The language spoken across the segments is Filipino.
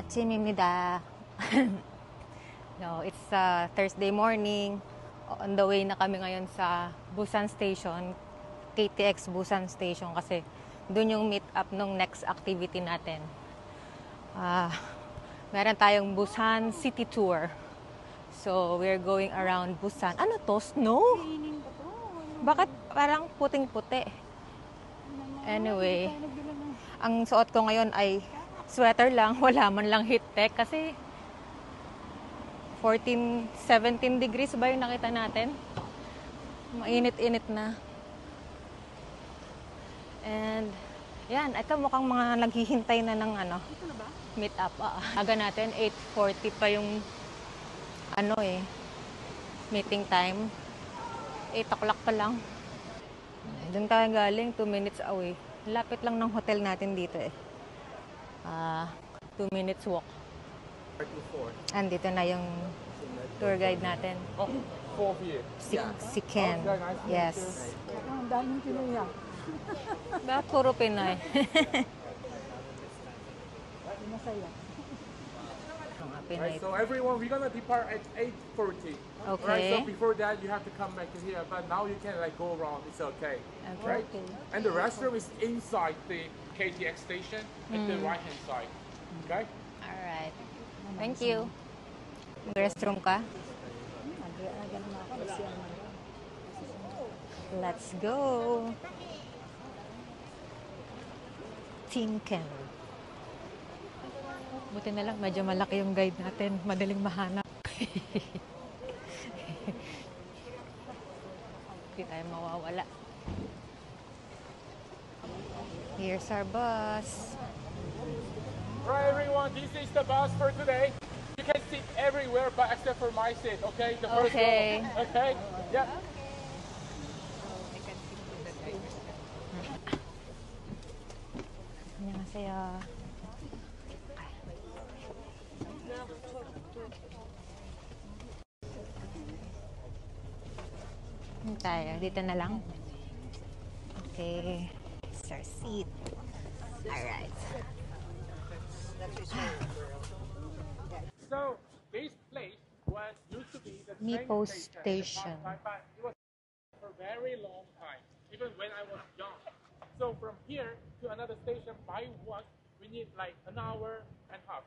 아침입니다. No, it's Thursday morning. On the way na kami ngayon sa Busan Station, KTX Busan Station kasi doon yung meet up nung next activity natin. Meron tayong Busan City Tour. So, we're going around Busan. Ano to? Snow? Bakit parang puting-puti? Anyway, ang suot ko ngayon ay sweater lang. Wala man lang heat tech kasi 14, 17 degrees ba yung nakita natin? Mainit-init na. And, yan. Ito mukhang mga naghihintay na ng meet up. Aga natin, 8:40 pa yung meeting time. 8 o'clock pa lang. Doon tayo galing, 2 minutes away. Lapit lang ng hotel natin dito 2 minutes walk. Andito na yung tour guide natin. Si Ken. Yes. Bakit puro Pinoy? Right, so everyone, we're gonna depart at 8:40. Okay. Right, so before that, you have to come back to here. But now you can go around. It's okay. Right. Okay. And the restroom is inside the KTX station at the right hand side. Okay. Alright. Thank you. Restroom ka? Let's go. Team Ken. Buti na lang, medyo malaki yung guide natin. Madaling mahanap. Hindi tayo mawawala. Here's our bus. Right, everyone. This is the bus for today. You can sit everywhere, but except for my seat. Okay. The first Okay. row. Okay. Yeah. 안녕하세요. Tayo, dito na lang. Okay. It's our seat. Alright. So this place was used to be the Nipo train Station. But it was for a very long time, even when I was young. So from here to another station by walk, we need like an hour and a half.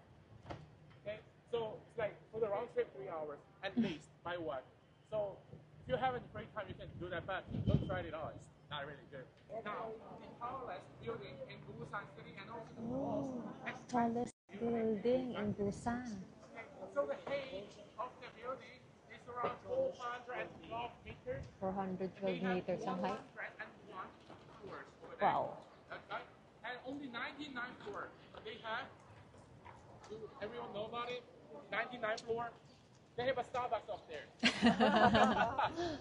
Okay, so it's like for the round trip 3 hours at least by walk. So if you have any free time, you can do that, but don't try it out. It's not really good. Now, the tallest building in Busan City and also the most Tallest building in Busan. So the height of the building is around 412 meters. 412 meters ang height. 101 floors over there. Wow. Okay? And only 99 floors. They have, do everyone know about it? 99 floor. They have a Starbucks up there.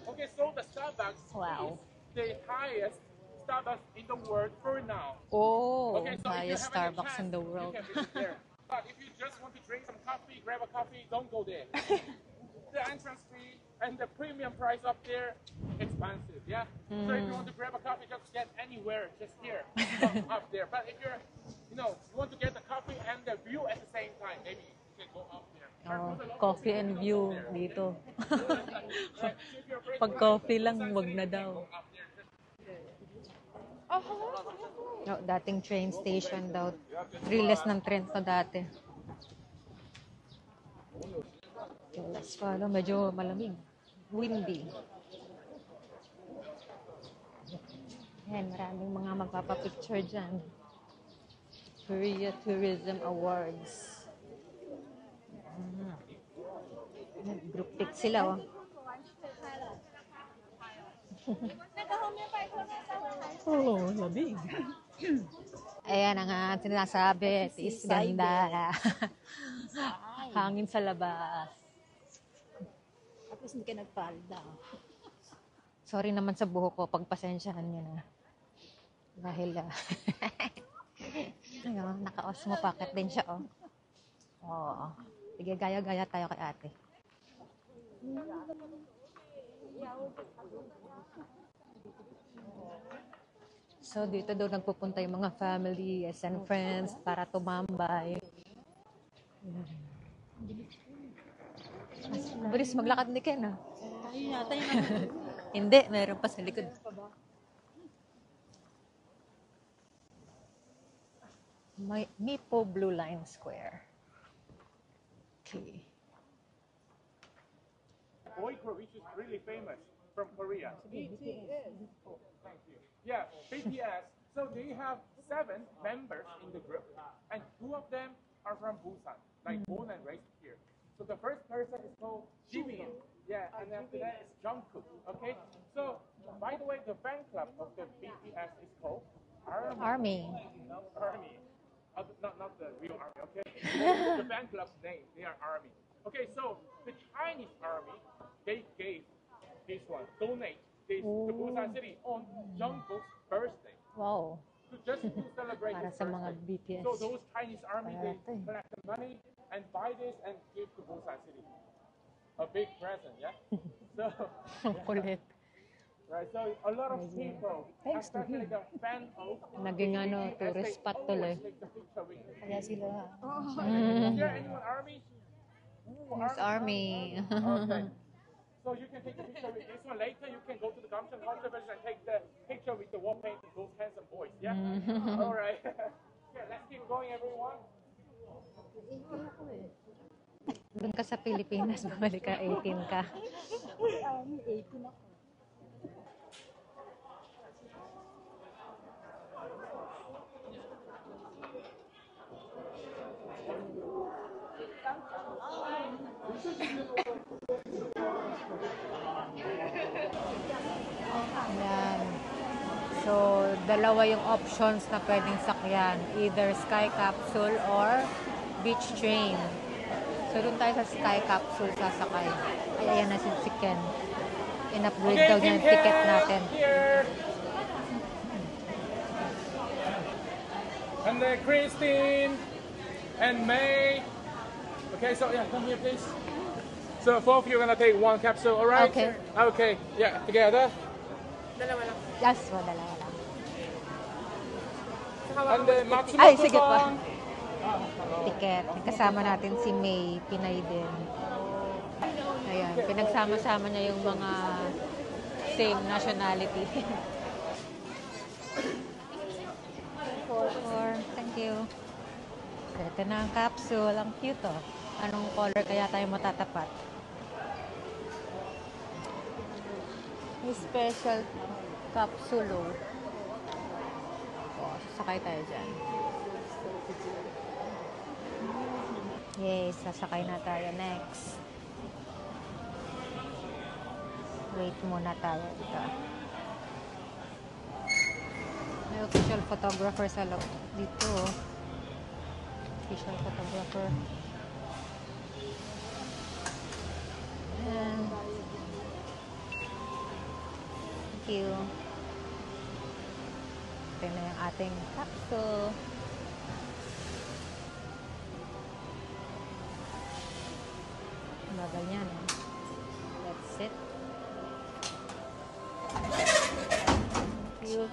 Okay, so the Starbucks Wow. is the highest Starbucks in the world for now. Oh, Okay, so if you highest have any Starbucks in chance, the world. You can visit there. But if you just want to drink some coffee, grab a coffee, don't go there. The entrance fee and the premium price up there, expensive, yeah? So if you want to grab a coffee, just get anywhere, just here, not up there. But if you're, you want to get the coffee and the view at the same time, maybe you can go up there. Oh, coffee and view dito. Pag coffee lang, wag na daw. No, dating train station daw. Riles ng train to dati. So, let's follow. Medyo malamig. Windy. Yan, maraming mga magpapapicture dyan. Korea Tourism Awards. Group pic sila, oh. Oh, labig. Ayan ang sinasabi. Is ganda. Hangin sa labas. Tapos hindi ka nagpalda. Sorry naman sa buhok ko. Pagpasensyahan nyo na. Dahil, naka-osmo pocket din siya, oh. Oo. Sige, gaya-gaya tayo kay ate. So, dito daw nagpupunta yung mga families and friends para tumambay. Bilis maglakad ni Ken, ah. Ayun yata yung Hindi, meron pa sa likod. May Mipo Blue Line Square. Okay. Boyko, which is really famous from Korea. BTS. Oh, thank you. Yeah, BTS. So they have 7 members in the group, and 2 of them are from Busan, like born and raised here. So the first person is called Jimin. Yeah, and after that is Jungkook. Okay. So by the way, the fan club of the BTS is called Army. No, Army. Not the real army. Okay. The fan club's name. They are Army. Okay. So the Chinese army, they gave this one, donate this to Busan City on Jungkook's birthday. Wow. So just to celebrate Para his sa mga birthday. BTS. So those Chinese army, they Parate. collect the money and buy this and give to Busan City. A big present, yeah? So, Ang kulit. right, so a lot of people, Thanks to especially him. the fan of Naging BTS, tourist they spot always tuloy. take the picture with him. Kaya sila. Is there anyone army? Ooh, Miss Army. Okay. So you can take a picture with this one. Later you can go to the Gamcheon Conservation and take the picture with the wall painting, those handsome boys, yeah? All right. Yeah, let's keep going, everyone. Doon ka sa Pilipinas, bumalik ka, 18 ka. 18 ako. Ayan. So, dalawa yung options na pwedeng sakyan. Either Sky Capsule or Beach Train. So, doon tayo sa Sky Capsule sasakay. Ay, ayan na si Ken. In-upgrade daw niya yung ticket natin. Here. And then Christine and May. Okay, so yeah, come here, please. So 4 of you are gonna take 1 capsule, all right? Okay. Okay. Yeah, together. Yes, dalawa lang. And then Matsumoto. Ay, sige pa. Ticket. Kasama natin si May, Pinay din. Ayan, pinagsama-sama niya yung mga same nationality. Thank you. So, ito na ang capsule. Ang cute, oh. Anong color kaya tayo matatapat? May special capsule, oh. Oh, sasakay tayo dyan. Yes, sasakay na tayo next. Wait muna tayo dito. May official photographer sa loob dito. Official photographer. Ayan. Thank you. Ito na yung ating capsule. Bagal niyan, eh. That's it. Thank you.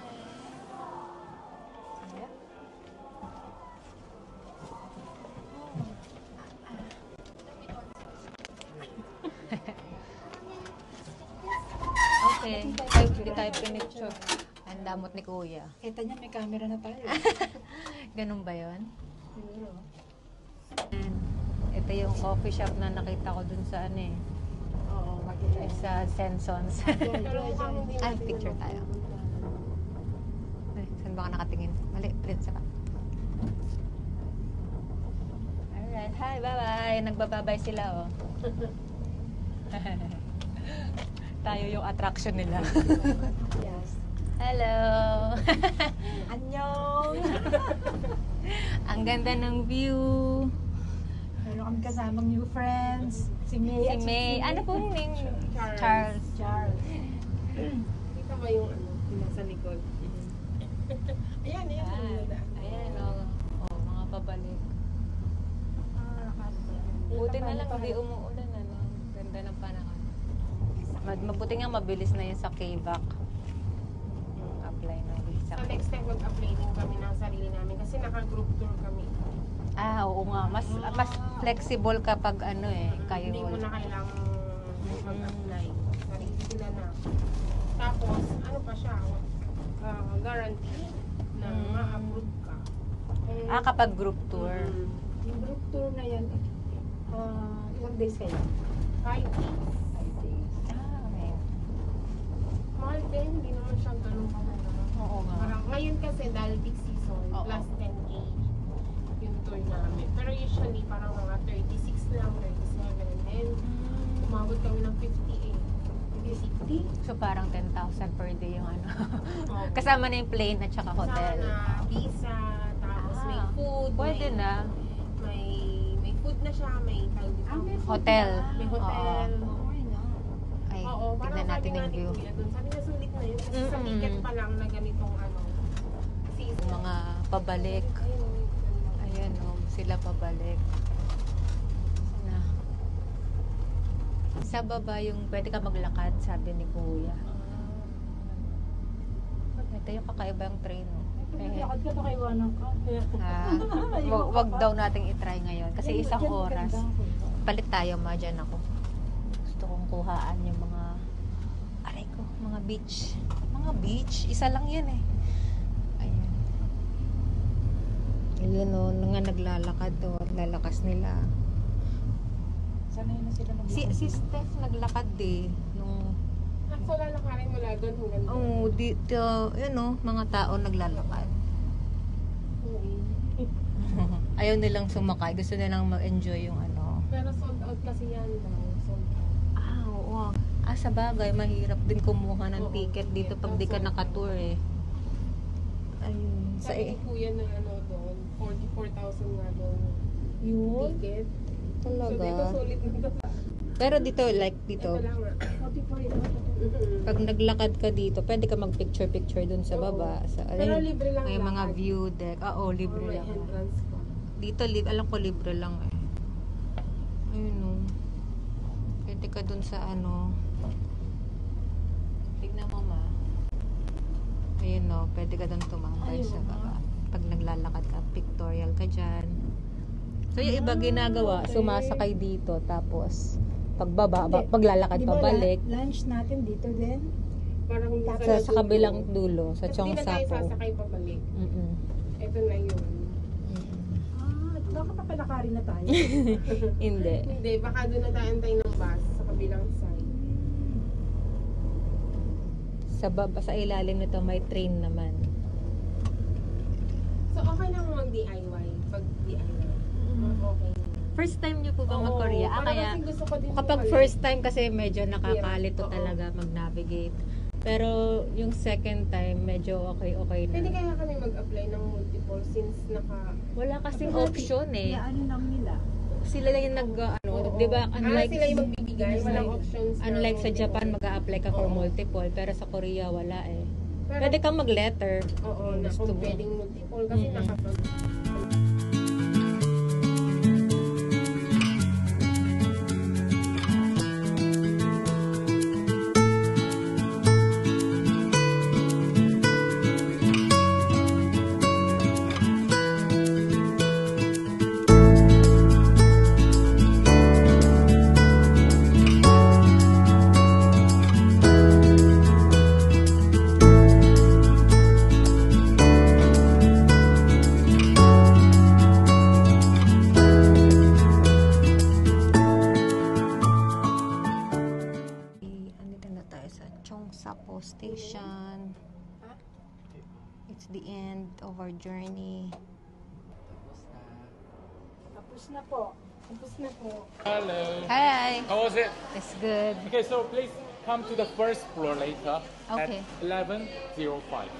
Okay. Ay, hindi tayo pinicture. Ang damot ni Kuya. Kita niya, may camera na tayo. Ganun ba yun? Siguro. Ito yung coffee shop na nakita ko dun sa ano eh. Oo, makita. Sa Sensons. Ay, picture tayo. Ay, saan ba ka nakatingin? Mali, print sa ka. Alright, hi, bye-bye. Nagbababay sila, oh. Tayo yung attraction nila. Yes. Hello! Annyeong! Ang ganda ng view. Meron kami kasamang new friends. Si May. Si May. Ano pong name? Charles. Charles. Kita mo yung yung nasa likod. Ayan, ayan. Ayan, oh. Oh, mga pabalik. Buti na lang hindi umuulan, ano. Ganda ng panahon. Mabuti nga mabilis na yun sa KVAC. Yung apply ng visa. So next time mag-apply din kami ng sarili namin kasi naka-group tour kami. Oo nga. Mas flexible kapag ano kayo. Hindi mo na kailangang mag-apply. Sarili sila na. Tapos, ano pa siya? Guarantee na ma-approve ka. Kapag group tour. Yung group tour na yan, ilang days kayo? 5 days. 5 days. Okay. Mahal din, hindi naman siya ganun kamahal. Oo nga. Parang ngayon kasi dahil peak season, Oo. plus 10K yung tour namin. Pero usually parang mga 36 lang, 37. And then, umabot kami ng 58. 50? So parang 10,000 per day yung ano. Oo. Kasama na yung plane at saka hotel. Kasama na visa, tapos may food. Pwede may, na. May food na siya, may tawag dito. May food Hotel. na. May hotel. Okay na. Ay, Oo, parang tignan natin sabi nga yung ni view. Kuya dun, sabi niya sulit na yun. Kasi sa Mm-mm. ticket pa lang na ganitong season. Mga pabalik. Ayun, Ayan sila pabalik. Na. Sa baba yung pwede ka maglakad, sabi ni Kuya. Ito yung kakaibang train. Lakad ka, pakaiwanan ka. Wag daw nating itry ngayon kasi isang Yan, oras. maganda. Palit tayo, dyan ako. Gusto kong kuhaan yung mga aray ko, mga beach. Mga beach, isa lang yan eh. Ayan. Ayun nga naglalakad to, lalakas nila. Sanay na sila Si Steph naglakad nung So, lalakarin mula doon hanggang doon. dito, mga tao naglalakad. Ayaw nilang sumakay, gusto nilang mag-enjoy yung ano. Pero sold out kasi yan daw. Sold out. Oo. Sa bagay, mahirap din kumuha ng Oo, ticket dito pag di ka nakatour eh. Ayun. Sabi ni Kuya na doon, 44,000 nga doon Yun. ticket. So, dito Talaga. sulit na ito. Pero dito, like dito, Ito lang nga. 44 yun. pag naglakad ka dito, pwede ka mag-picture-picture dun sa Oo. baba. Pero libre lang may mga lakad. view deck. Libre May lang. entrance pa. Dito, alam ko libre lang eh. Ayun pwede ka dun sa ano. Tignan mo ma. Ayun pwede ka dun tumambay sa baba. Pag naglalakad ka, pictorial ka dyan. So yung iba ginagawa, okay. sumasakay dito, tapos pagbaba, Hindi. paglalakad Di ba, pabalik. lunch natin dito din. Parang Sa kabilang dulo, sa Kasi di na tayo Cheongsapo. sasakay pabalik. Mm-mm. Ito na yun. Baka papalakarin na tayo. Hindi. Hindi, baka doon na tayo antay ng bus sa kabilang side. Sa ilalim nito may train naman. So, okay lang mag-DIY. Pag DIY. Okay. First time niyo po ba mag-Korea? Oo, Kaya kasi gusto ko din kapag bumalik. first time kasi medyo nakakalito Oo. talaga mag-navigate. Pero yung second time medyo okay na. Pwede kaya kami mag-apply ng multiple since Wala kasing option eh. Ano lang nila. Sila lang yung Oo. 'di ba? Unlike sila yung magbibigay, walang options. na unlike sa multiple. Japan mag-a-apply ka for Oo. multiple, pero sa Korea wala eh. Pero- Pwede kang mag-letter. Oo, na Gusto kung mo. pwedeng multiple kasi Mm-mm. nakapag... Andito na tayo sa Cheongsapo Station. It's the end of our journey. Tapos na po. Tapos na po. Hello. Hi! How was it? It's good. Okay, so please come to the first floor later Okay. at 11:05.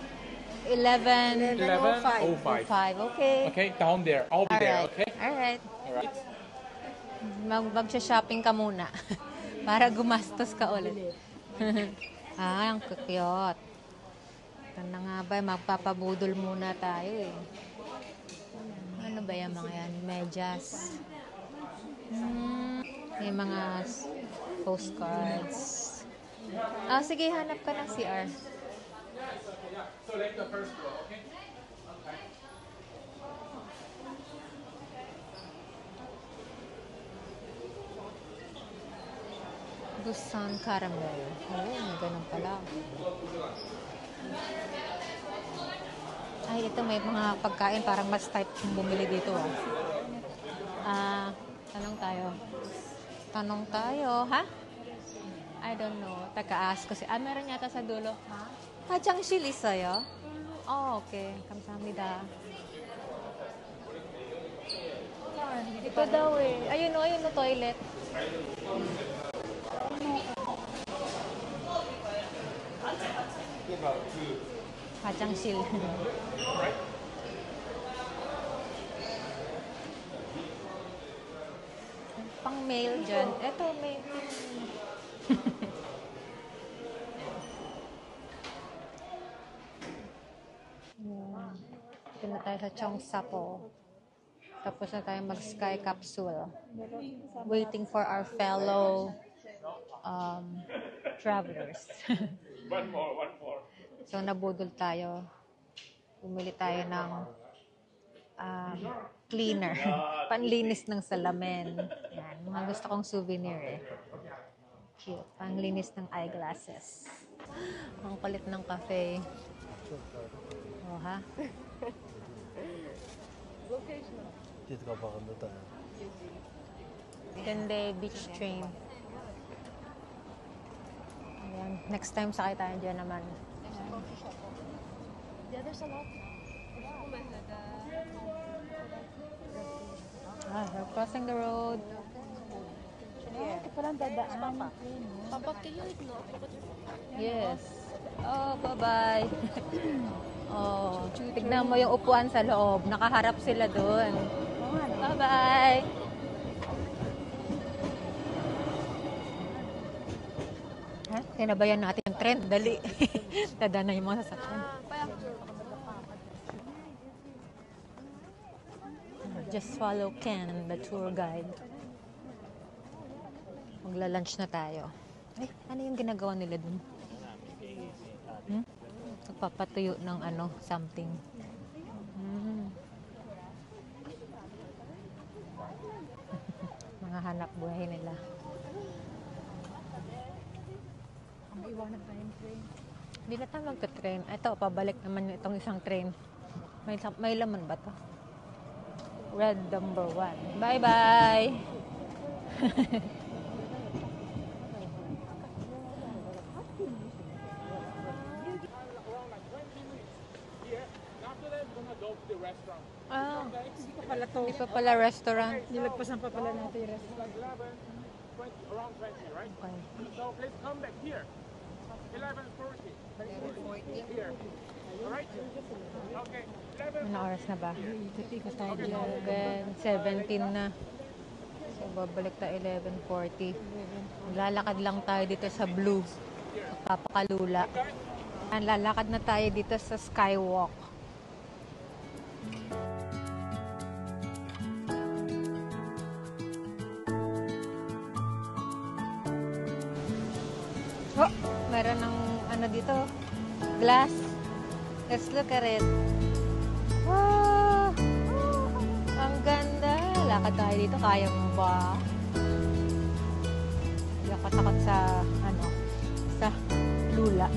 11:05. 11:05. Okay. Okay, down there. I'll be there. Alright. Okay. Alright. Alright. Mag-shopping ka muna. Para gumastos ka ulit. Ang cute. Ito na nga ba, magpapabudol muna tayo eh. Ano ba yung mga yan? Medyas. May mga postcards. Sige, hanap ka ng CR. So like the first floor, okay? Busan caramel. Oh, may ganun pala. Ay, ito may mga pagkain. Parang mas type yung bumili dito. Tanong tayo. Tanong tayo, ha? I don't know. Taka-ask ko si... meron yata sa dulo. Hajangshil 있어요? Okay. 감사합니다. Ito daw eh. Ayun o, toilet. 화장실. Pang mail dyan. Ito, mail. Ito na tayo sa Cheongsapo. Tapos na tayo mag-sky capsule. Waiting for our fellow travelers. One more. So, nabudol tayo. Bumili tayo ng cleaner. Panlinis ng salamin. Yan. Mga gusto kong souvenir eh. Cute. Panlinis ng eyeglasses. Ang kulit ng cafe. Oh, ha? Dito ka baka na tayo. Gande Beach Train. Ayan. Next time sakay tayo dyan naman. Yeah, there's a lot. We're crossing the road. Ito palang dadaan. Papakiyod, no? Yes. Oh, bye-bye. Oh, tignan mo yung upuan sa loob. Nakaharap sila doon. Bye-bye. Tinabayan natin yung trend. Dali. Tada na yung mga sasakyan. Just follow Ken, the tour guide. Magla-lunch na tayo. Ay, ano yung ginagawa nila dun? Nagpapatuyo ng something. Mga hanap buhay nila. Maiwanan pa yung train. Hindi na tayo magta-train. Ito, pabalik naman itong isang train. May laman ba to? Red number 1. Bye-bye! Hindi ka pala to. Hindi pa pala restaurant. Nilagpasan pa pala natin yung restaurant. 11, around 20, right? Okay. So please come back here. 11:40. 11:40 here. Alright? Okay. 11. Ano oras na ba? Ikot tayo dyan. 11:17 na. So, babalik tayo 11:40. Lalakad lang tayo dito sa Blue. Papakalula. Lalakad na tayo dito sa Skywalk. Oh, meron ng dito. Glass. Let's look at it. Wow! Ang ganda. Lakad tayo dito. Kaya mo ba? Hindi ako takot sa sa lula.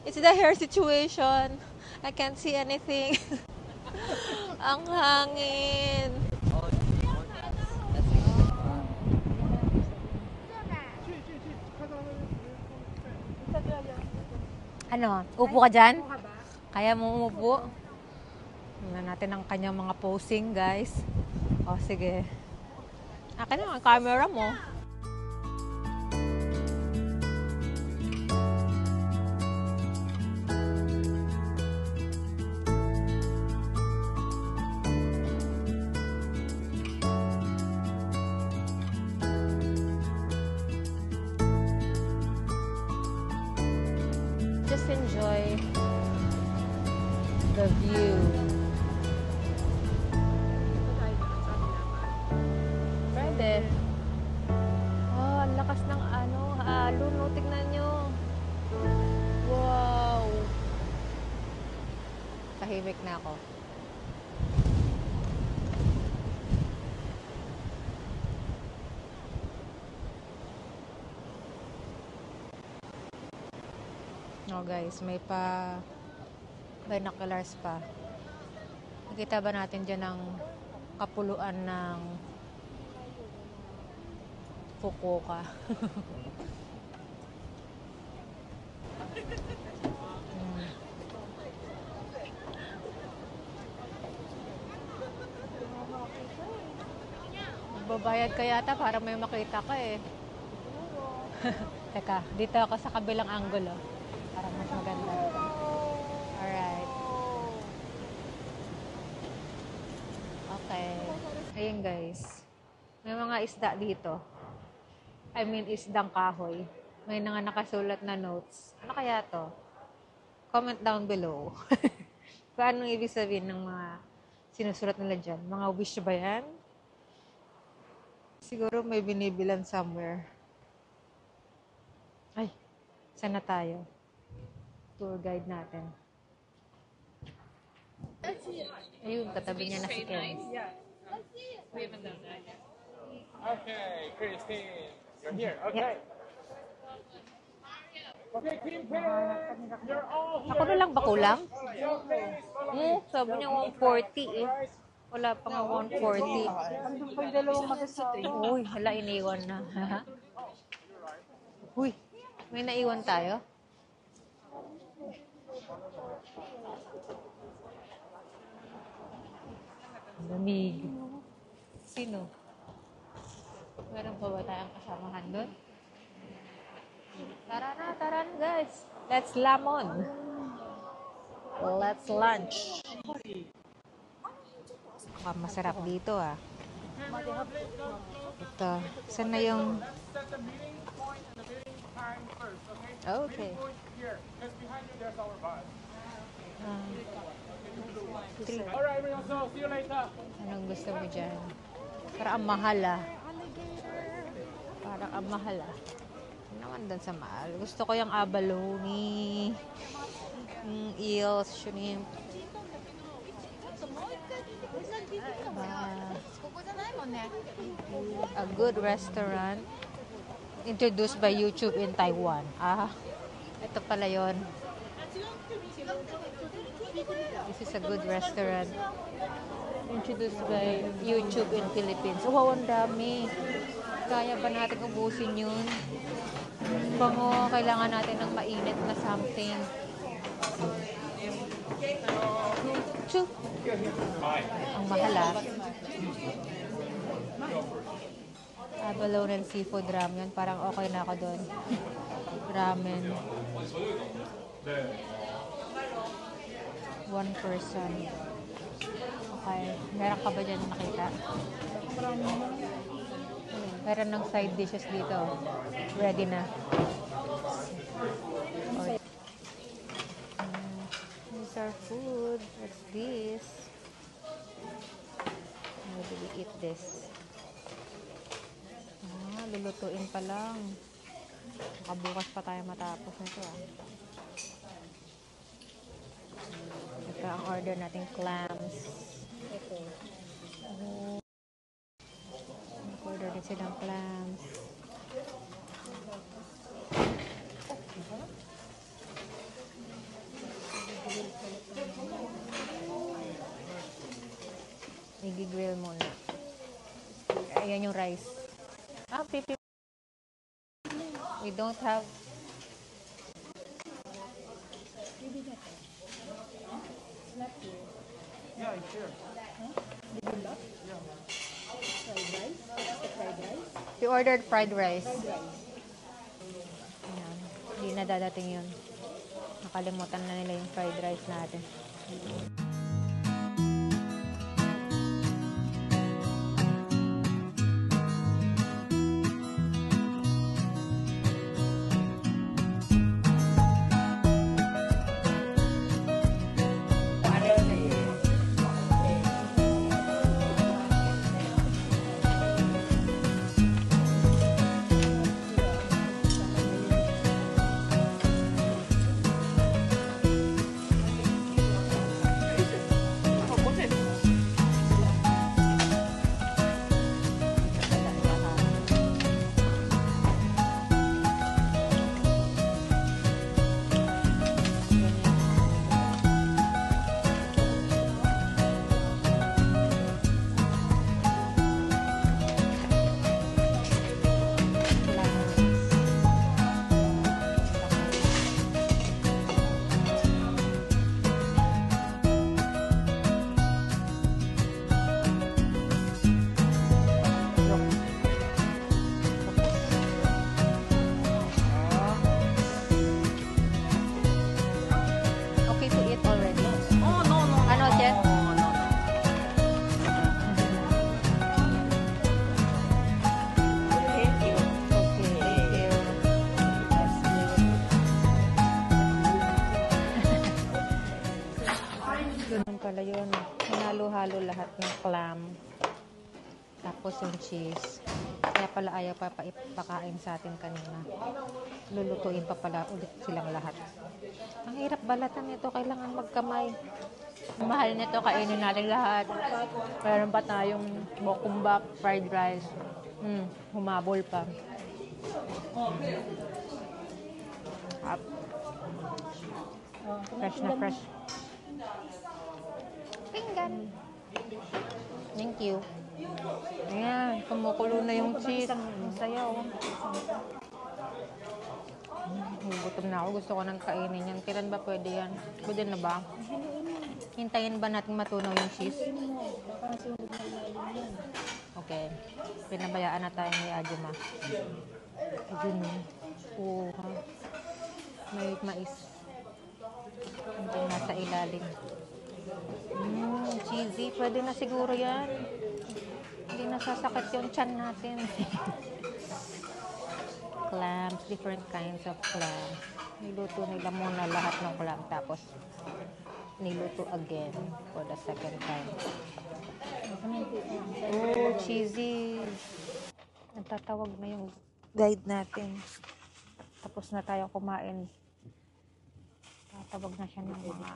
It's the hair situation. I can't see anything. Ang hangin. Upo ka dyan? Kaya mo umupo? Tingnan natin ang kanyang mga posing, guys. O, sige. Akin na ang camera mo. Just enjoy the view. Pwede. Oh, ang lakas ng tahimik na ako. No guys, may pa binoculars pa. Nakita ba natin dyan ang kapuluan ng Fukuoka? Magbabayad ka yata para may makita ka eh. Teka, dito ako sa kabilang angulo. Para mas maganda. Alright. Okay. Ayun guys. May mga isda dito. I mean, isdang kahoy. May mga nakasulat na notes. Ano kaya to? Comment down below. Kung anong ibig sabihin ng mga sinusulat nila dyan. Mga wish ba yan? Siguro may binibilan somewhere. Ay, saan na tayo? Tour guide natin. Ayun, katabi niya na si Ken. Okay, Christine, you're here. Okay. Okay, Team Ken, you're all here. Ako na lang ba kulang? Okay, Sabi niya 140 eh. Wala pa nga 140. Pag dalawang mag-asama. Uy, hala, iniwan na. Uy, may naiwan tayo? Lamig. Sino? Meron pa ba tayong kasamahan doon? Tara na guys. Let's lamon. Let's lunch. Masarap dito ah. Ito. Saan na yung... set the meeting point and the meeting time first, okay? Okay. Meeting point here, because behind you there's our bus. Alright, everyone, so see you later. Anong gusto mo dyan? Parang ang mahal ah. Parang ang mahal ah. Ano naman doon sa mahal? Gusto ko yung abalone, eels, shrimp. A good restaurant introduced by YouTube in Taiwan. Ito pala yon. This is a good restaurant introduced by YouTube in Philippines. Wow, ang dami. Kaya ba natin ubusin yun? Bango, kailangan natin ng mainit na something. Chup. Ang mahal ah. Abalone and seafood ramen. Parang okay na ako doon. Ramen. 1 person. Okay. Meron ka ba dyan nakita? Meron ng side dishes dito. Ready na. Here's our food. What's this? How do we eat this? Lulutuin pa lang. Nakabukas pa tayo matapos nito ah. Ito ang order nating clams. Ito. Order din silang clams. I-grill muna. Ayan yung rice. Pipi. We don't have. Yeah, sure. We ordered fried rice. Ayan. Hindi na dadating yun. Nakalimutan na nila yung fried rice natin. pala yun. Hinalo-halo lahat ng clam. Tapos yung cheese. Kaya pala ayaw pa ipakain sa atin kanina. Lulutuin pa pala ulit silang lahat. Ang hirap balatan nito. Kailangan magkamay. Mahal nito. Kainin natin lahat. Meron pa tayong bokumbap, fried rice. Humabol pa. Fresh na fresh. Pinggan. Thank you. Ayan, kumukulo na yung cheese. Masaya, oh. Gutom na ako. Gusto ko nang kainin yan. Kailan ba pwede yan? Pwede na ba? Hintayin ba natin matunaw yung cheese? Okay. Pinabayaan na tayo ni Ajuma. Ayun, oh. May mais. Hindi nasa ilalim. Cheesy. Pwede na siguro yan. Hindi nasasakit yung tiyan natin. Clams. Different kinds of clams. Niluto nila muna lahat ng clam. Tapos, niluto again for the second time. Oh, cheesy. Nagtatawag na yung guide natin. Tapos na tayo kumain. Tatawag na siya ng mga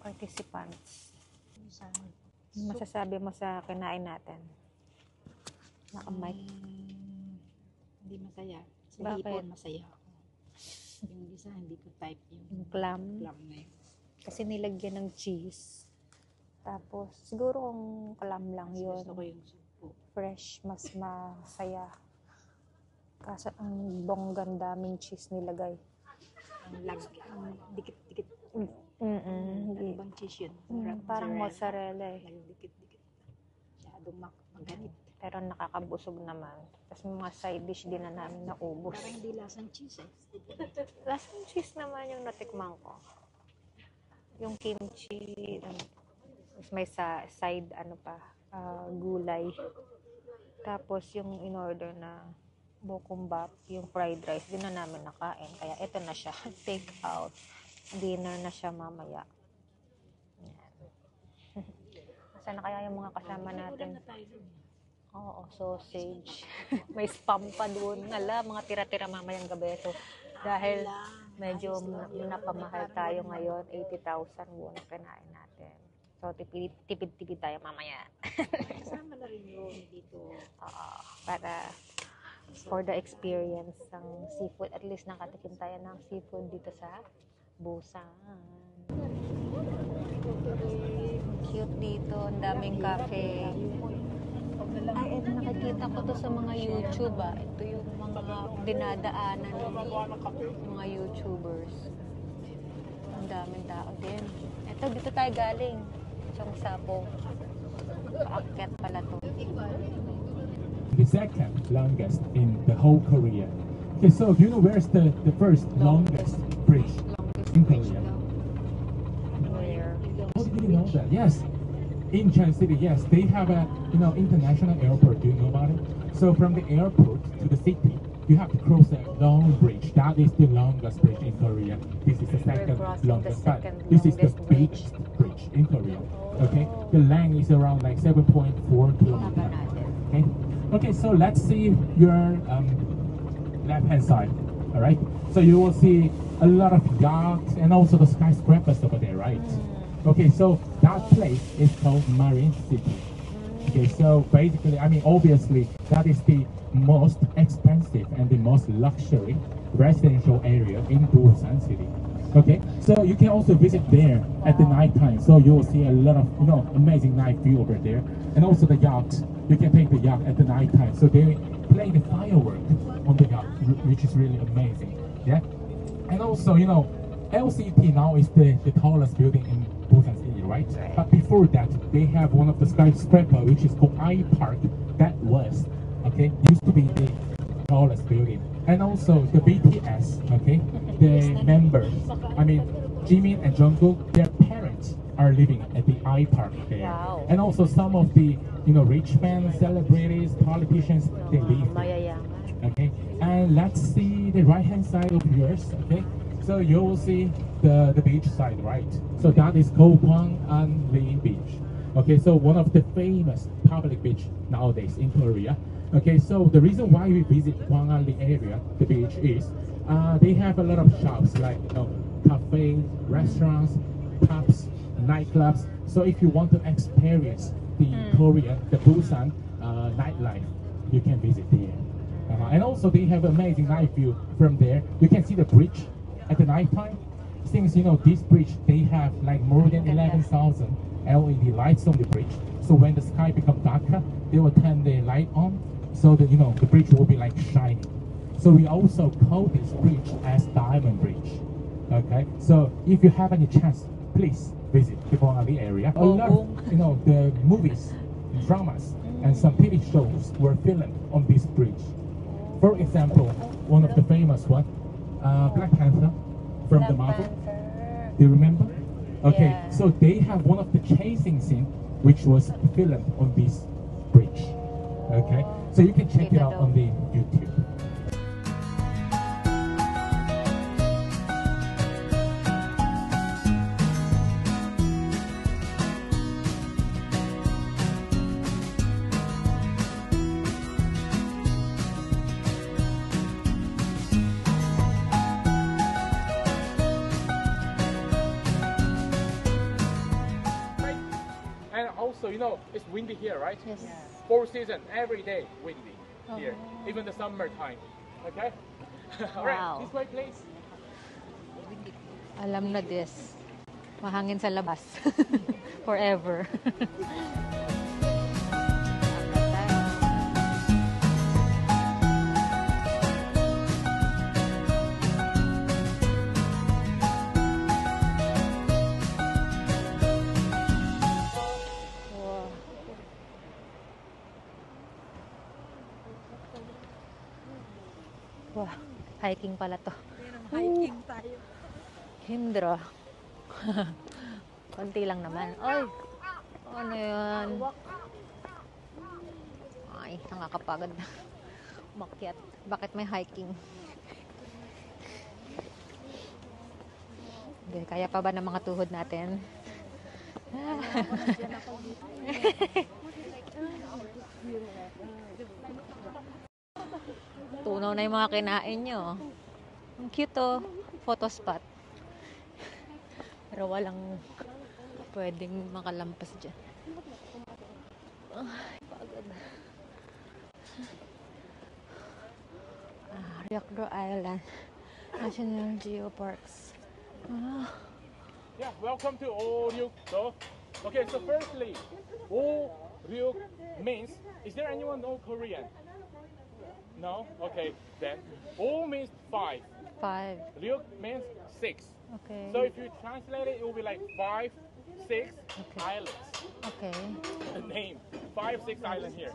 participants. Masasabi mo sa kinain natin? Nakamay. Hindi masaya. Sa Bakit? hipon, masaya ako. Yung isa, hindi ko type Yung clam. na yun. Kasi nilagyan ng cheese. Tapos, siguro kung clam lang yun. Gusto ko yung supo. Fresh, mas masaya. Kaso ang bonggang daming cheese nilagay. Ang dikit-dikit. Ibang cheese yun. Parang mozzarella eh. Nagdikit-dikit. Masyadong maganit. Pero nakakabusog naman. Tapos mga side dish din na namin naubos. Parang hindi lasang cheese eh. Lasang cheese naman yung natikman ko. Yung kimchi. Tapos may side gulay. Tapos yung in-order na bokumbap, yung fried rice, din na namin nakain. Kaya ito na siya. Take out. Dinner na siya mamaya. Saan na kaya yung mga kasama natin? Oo, sausage. May spam pa doon. Hala, mga tira-tira mamayang gabi. So, dahil medyo napamahal tayo ngayon, 80,000 won kinain natin. So, tipid-tipid tayo mamaya. Kasama na rin yun dito. Para for the experience ng seafood. At least nakatikim tayo ng seafood dito sa Busan. Cute dito. Ang daming cafe. Ay, nakikita ko to sa mga YouTube ah. Ito yung mga dinadaanan ng mga YouTubers. Ang daming tao din. Ito, dito tayo galing. Siyang Sapo. Paakyat pala to. The second longest in the whole Korea. Okay, so do you know where's the first longest bridge in Korea? Where? How did you know that? Yes. In Chan City, yes, they have a international airport. Do you know about it? So from the airport to the city, you have to cross a long bridge. That is the longest bridge in Korea. This is the second longest, but this is the biggest bridge in Korea. Okay, the length is around like 7.4 kilometers. Okay, okay. So let's see your left-hand side. All right. So you will see a lot of yachts and also the skyscrapers over there, right? Okay, so that place is called Marine City. Okay, so basically, I mean, obviously, that is the most expensive and the most luxury residential area in Busan City. Okay, so you can also visit there at the night time. So you will see a lot of, amazing night view over there. And also the yacht, you can take the yacht at the night time. So they play the fireworks on the yacht, which is really amazing. Yeah, and also, LCT now is the tallest building in Busan City, right? But before that, they have one of the skyscraper, which is called I-Park. That was, used to be the tallest building. And also the BTS, the members, Jimin and Jungkook, their parents are living at the I-Park there. Wow. And also some of the, rich men, celebrities, politicians, they live there. Mayayaman. Okay, and let's see the right hand side of yours. Okay, so you will see the beach side, right? So that is called Quang An Li Beach. Okay, so one of the famous public beach nowadays in Korea. Okay, so the reason why we visit Quang An Li area, the beach, is they have a lot of shops like cafes, restaurants, pubs, nightclubs. So if you want to experience the Korean, the Busan nightlife, you can visit there. And also they have amazing night view from there. You can see the bridge at the night time. Since this bridge, they have like more than 11,000 LED lights on the bridge. So when the sky becomes darker, they will turn the light on, so that the bridge will be like shining. So we also call this bridge as Diamond Bridge. Okay, so if you have any chance, please visit the Bonali area. A lot of the movies, dramas, and some TV shows were filmed on this bridge. For example, one of the famous one, Black Panther from the Marvel. Do you remember? Okay, Yeah. so they have one of the chasing scene which was filmed on this bridge. Okay, so you can check it out on the YouTube. And also, it's windy here, right? Yes. Four season, every day windy here, even the summertime. Okay? Alright, Wow. this way please. Alam na this. Mahangin sa labas. Forever. Wow. Wah, hiking pala to. Hiking tayo. Hindra. Konti lang naman. Ay! Ano yan? Ay, nakakapagod na. Umakyat. Bakit may hiking? Hindi, kaya pa ba ng mga tuhod natin? Tunaw na yung mga kinain nyo. Ang cute oh. Photo spot. Pero walang pwedeng makalampas dyan. Ay, pagod. Ryokdo Island. National Geoparks. Yeah, welcome to Oryuk-do. Okay, so firstly, Oryuk means, is there anyone know Korean? No? Okay, then. O means 5. 5. Ryuk means 6. Okay. So if you translate it, it will be like 5, 6 islands. Okay. The name. 5, 6 island here.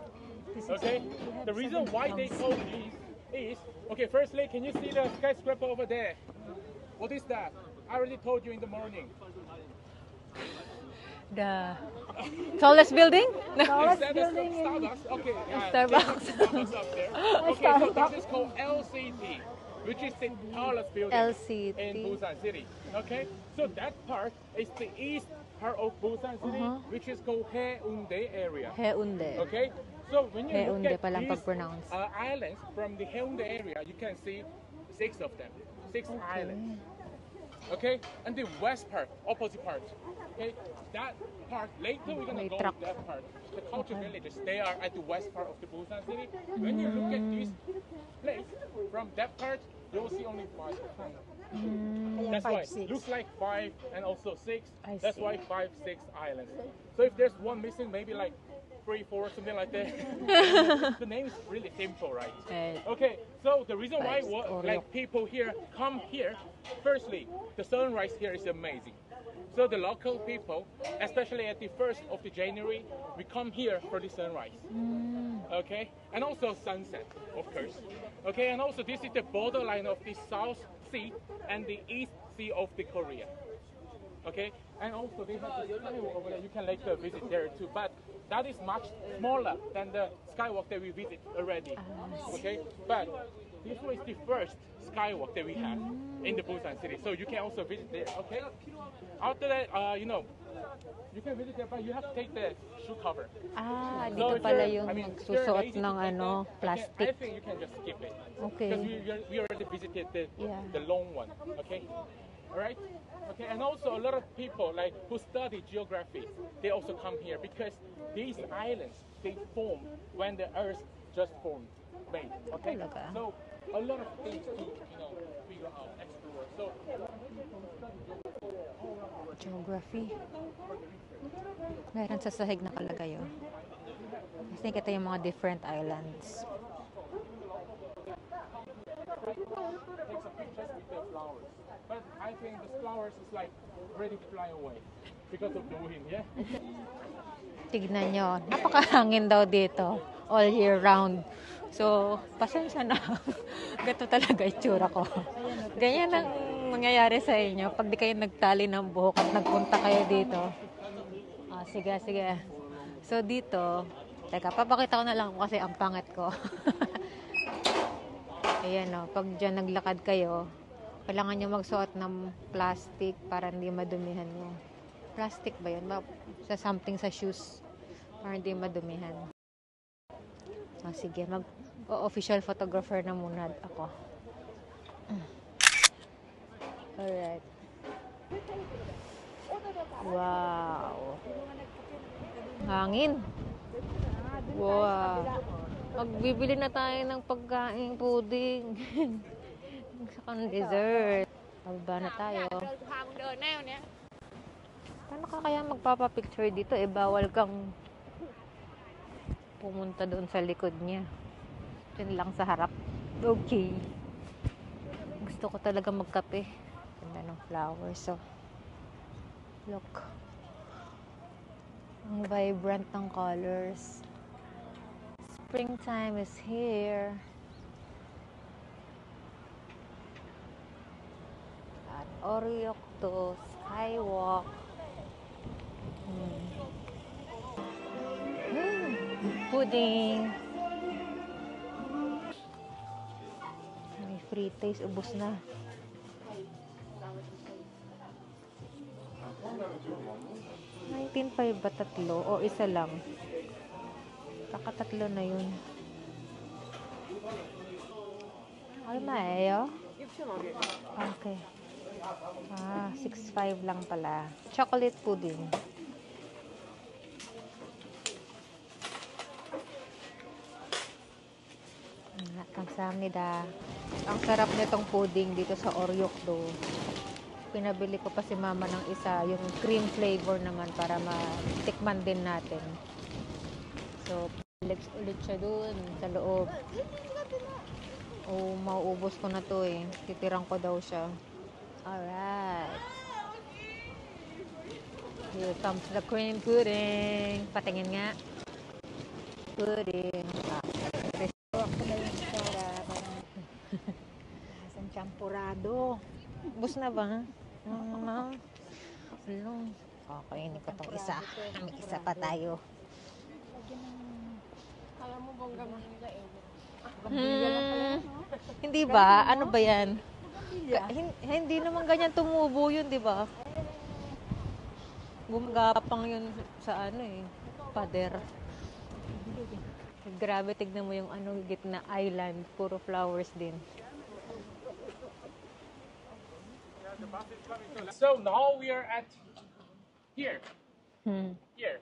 Okay? The reason why they call these is, okay, firstly, can you see the skyscraper over there? What is that? I already told you in the morning. The tallest building? Is that the Starbucks? Okay, yeah, Starbucks. Starbucks up there. Okay, so that is called LCT, which is the tallest building LCT. in Busan City. Okay, so that part is the east part of Busan City, which is called Haeundae area. Haeundae. Okay, so when you look Haeundae at palang these pag-pronounce. islands from the Haeundae area, you can see 6 of them, 6 islands. Okay, and the west part, opposite part. Okay, that part, later we're gonna May go truck. to that part. The culture villages, they are at the west part of the Busan City. When you look at this place, from that part, you will see only 5. That's why it looks like 5 and also 6. I That's see. why 5, 6 islands. So if there's one missing, maybe like 3, 4, something like that. The name is really simple, right? Right. Okay, so the reason why Nice. like people here come here, firstly, the sunrise here is amazing. So the local people, especially at the 1st of the January, we come here for the sunrise. Okay, and also sunset, of course. Okay, and also this is the borderline of the South Sea and the East Sea of the Korea. Okay, and also they have the skywalk over there. You can later visit there too, but that is much smaller than the skywalk that we visit already. Okay, but this was the first skywalk that we have in the Busan city. So you can also visit there, okay? After that, you know, you can visit there, but you have to take the shoe cover. Ah, So dito if pala you're- yung I mean, if you're magsusuot lazy to ng take ano, that, I plastic. think you can just skip it. Okay. Because we already visited Yeah. the long one, okay? All right? Okay, and also a lot of people like who study geography, they also come here because these islands, they formed when the earth just formed, made, okay? Talaga? So a lot of things to, you know, figure out, explore. So a lot of people who study Geography. Meron sa sahig nakalagay oh. Kasi kita yung mga different islands. takes some pictures with the flowers. But I think the flowers is like ready to fly away because of the wind, yeah? Tignan nyo, napakahangin daw dito all year round. So, pasensya na. Gato talaga itsura ko. Ganyan ang mangyayari sa inyo pag di kayo nagtali ng buhok at nagpunta kayo dito. Ah, sige, sige. So, dito, teka, papakita ko na lang kasi ang pangit ko. Ayan o, pag dyan naglakad kayo, kailangan nyo magsuot ng plastic para hindi madumihan mo. Plastic ba yun? Sa something sa shoes para hindi madumihan. Oh, sige, mag-official photographer na muna ako. Alright. Wow. Hangin. Wow. Magbibili na tayo ng pagkain, pudding. Saka ng dessert. Pababa na tayo. Paano ka kaya magpapapicture dito? Eh, bawal kang pumunta doon sa likod niya. Diyan lang sa harap. Okay. Gusto ko talaga magkape. Ganda ng flowers. So, look. Ang vibrant ng colors. Springtime is here. At Oryokto Skywalk. Pudding. May free taste. Ubus na. $19.5 ba tatlo? O isa lang? Kakatatlo na yun. Almayo? Okay. Ah, 6.5 lang pala. Chocolate pudding. Kamsahamnida. Ang sarap nitong pudding dito sa Oryokdo. Pinabili ko pa si mama ng isa, yung cream flavor naman para matikman din natin. So, ulit siya dun sa loob. Oh, mauubos ko na to eh. Titirang ko daw siya. Alright. Here comes the cream pudding. Patingin nga. Pudding. Ako na yung tsura. Parang asang champurado. Bus na ba? Hello. Okay, hindi ko itong isa. May isa pa tayo. Alam mo bang gamit nila eh. Hindi ba? Ano ba yan? Hindi naman ganyan tumubo yun, di ba? Gumagapang yun sa ano eh. Pader. Grabe, tignan mo yung ano, gitna island. Puro flowers din. So now we are at here. Hmm. Here.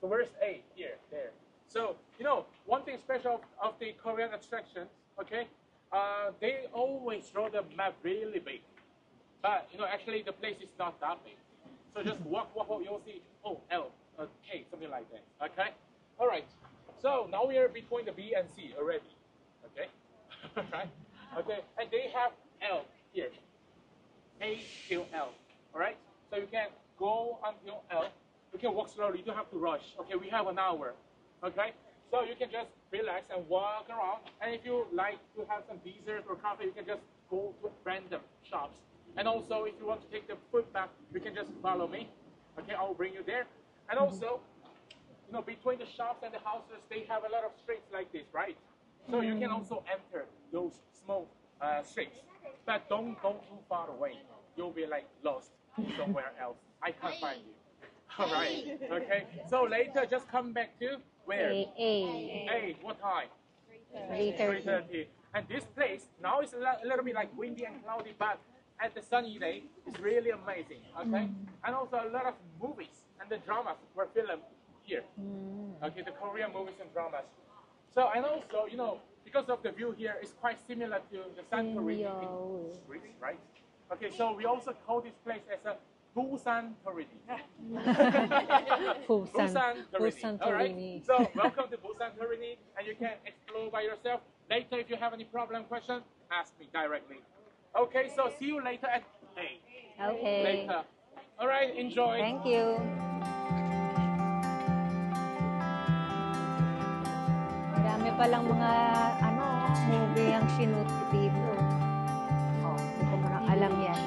So where's A? Here, there. So, you know, one thing special of the Korean attractions, okay, they always draw the map really big. But, you know, actually the place is not that big. So just walk, you'll see, oh, L, K, something like that, okay? All right. So now we are between the B and C already, okay? Right? Okay, and they have L here. A till L, all right? So you can go until L. You can walk slowly. You don't have to rush. Okay, we have an hour, okay? So you can just relax and walk around. And if you like to have some dessert or coffee, you can just go to random shops. And also, if you want to take the food back, you can just follow me. Okay, I'll bring you there. And also, you know, between the shops and the houses, they have a lot of streets like this, right? So you can also enter those small streets, but don't go too far away. You'll be like lost somewhere else. I can't find you. All right. Okay. So later, just come back to where? A. What time? 3:30. 3:30. And this place now is a little bit like windy and cloudy, but at the sunny day, it's really amazing. Okay. And also a lot of movies and the dramas were filmed here. Okay, the Korean movies and dramas. So and also, because of the view here, it's quite similar to the Santorini in Greece, right? Okay, so we also call this place as a Busan Torini. Busan All right. Torini. So welcome to Busan Torini, and you can explore by yourself. Later, if you have any problem, question, ask me directly. Okay, so see you later at 8. Okay. Later. All right, enjoy. Thank you. Marami palang mga movie ang shoot dito. Oh, hindi ko parang alam yan.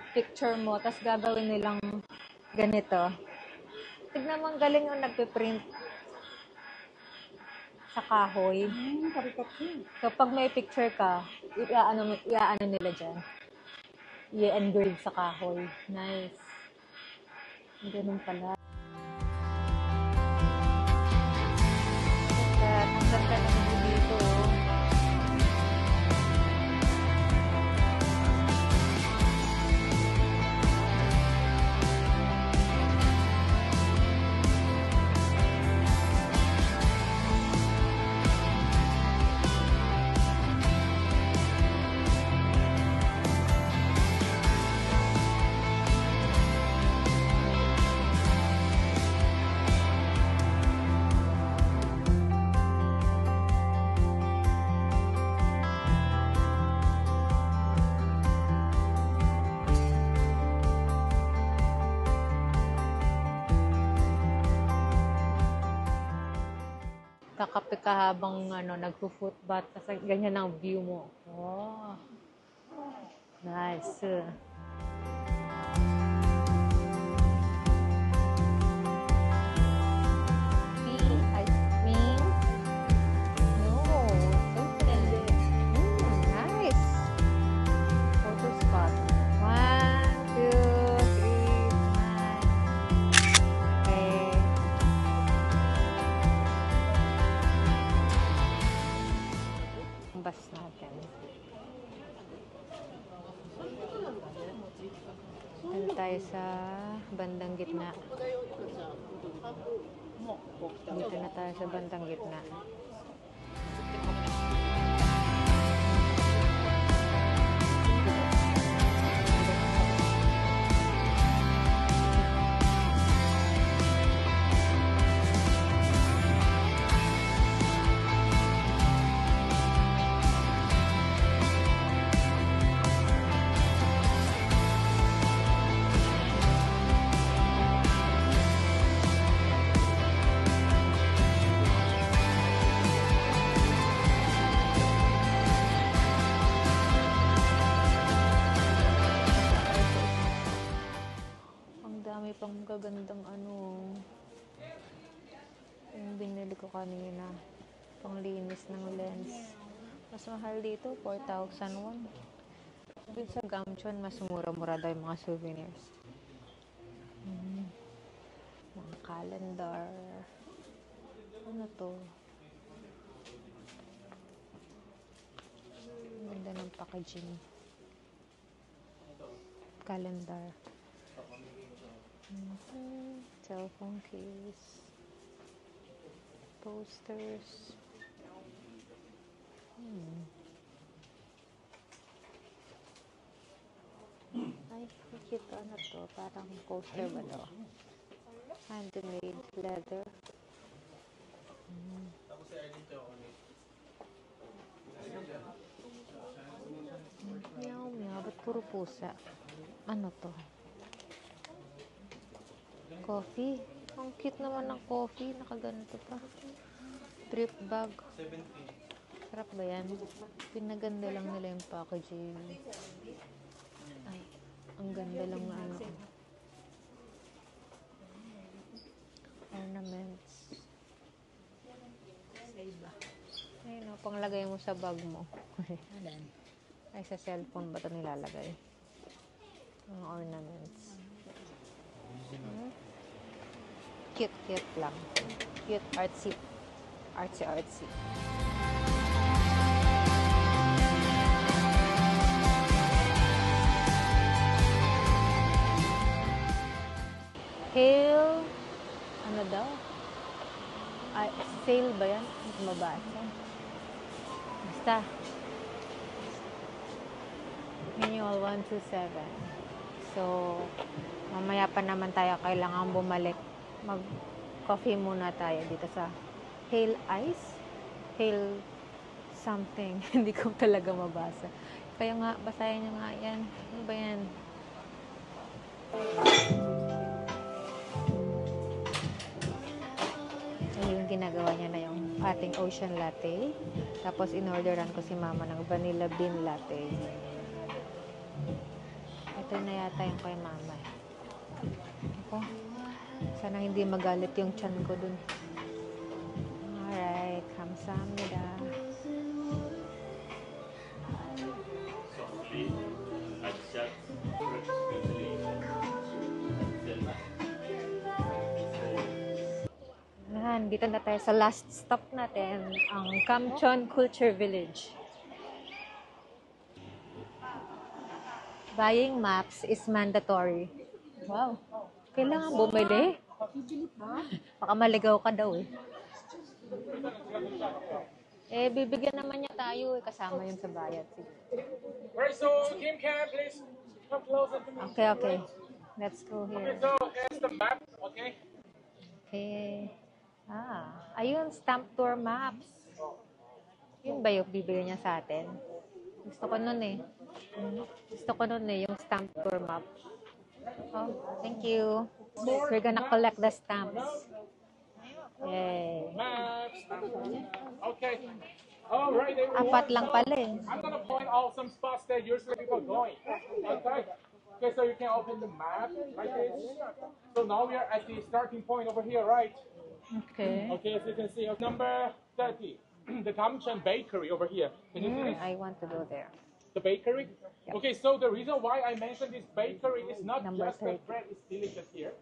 Picture mo, tapos gagawin nilang ganito. Tignan mo, ang galing yung nagpiprint sa kahoy. Kapag may picture ka, iaano nila dyan. I-engrave sa kahoy. Nice. Ganun pala. Ang ganda ng dito. Kakape ka habang nagpo-footbath kasi ganyan ang view mo. Oh. Nice. Ice cream? No. Nice. Photo spot. 1, 2, 3, nice. Okay. Bus natin. Dito tayo sa bandang gitna. Dito na tayo sa bandang gitna. Pang gagandang yung binili ko kanina, panglinis ng lens. Mas mahal dito, 4,001. Sa Gamchon, mas mura-mura daw yung mga souvenirs. Mga calendar. Ano to? Ganda ng packaging. Calendar. Cellphone case, posters. Ay, cute. Ano to? Parang poster ba to? Handmade leather. Meow, meow. Ba't puro pusa? Ano to? Coffee. Ang cute naman ng coffee. Nakaganito pa. Drip bag. Sarap ba yan? Pinaganda lang nila yung packaging. Ay, ang ganda lang na ano. Ornaments. Ayun o, panglagay mo sa bag mo. Ay, sa cellphone ba ito nilalagay? Mga ornaments. Cute, cute lang. Cute, artsy. Artsy, artsy. Hail, ano daw? Ay, sale ba yan? Mabasa. Basta. Manual 127. So, mamaya pa naman tayo kailangan bumalik. Mag-coffee muna tayo dito sa Hail Ice? Hail something. Hindi ko talaga mabasa. Kaya nga, basahin nyo nga yan. Ano ba yan? Yung ginagawa niya na yung ating ocean latte. Tapos in-orderan ko si mama ng vanilla bean latte. Ito na yata yung kay mama. Ako, sana hindi magalit yung tiyan ko dun. Alright, kamsahamnida. Dito na tayo sa last stop natin, ang Kamcheon Culture Village. Buying maps is mandatory. Wow. Kailangan bumili? Baka maligaw ka daw eh. Eh, bibigyan naman niya tayo eh. Kasama yun sa bayad. Sige. Alright, so Kim Can, please come closer to me. Okay, okay. Let's go Okay, here. so here's the map, okay? Okay. Ayun, stamp tour maps. Yun ba yung bibigyan niya sa atin? Gusto ko nun eh. Gusto ko nun eh, yung stamp tour map. Oh, thank you. We're gonna collect the stamps. Yay. Maps. Okay. All right, everyone. Apat lang pala eh. I'm gonna point out some spots that usually people going. Okay. Okay, so you can open the map like this. So now we are at the starting point over here, right? Okay. Okay, as you can see, number 30, the Kamcheon Bakery over here. Can you see this? I want to go there. The bakery? Yep. Okay, so the reason why I mentioned this bakery is not Number just the 30. bread is delicious here.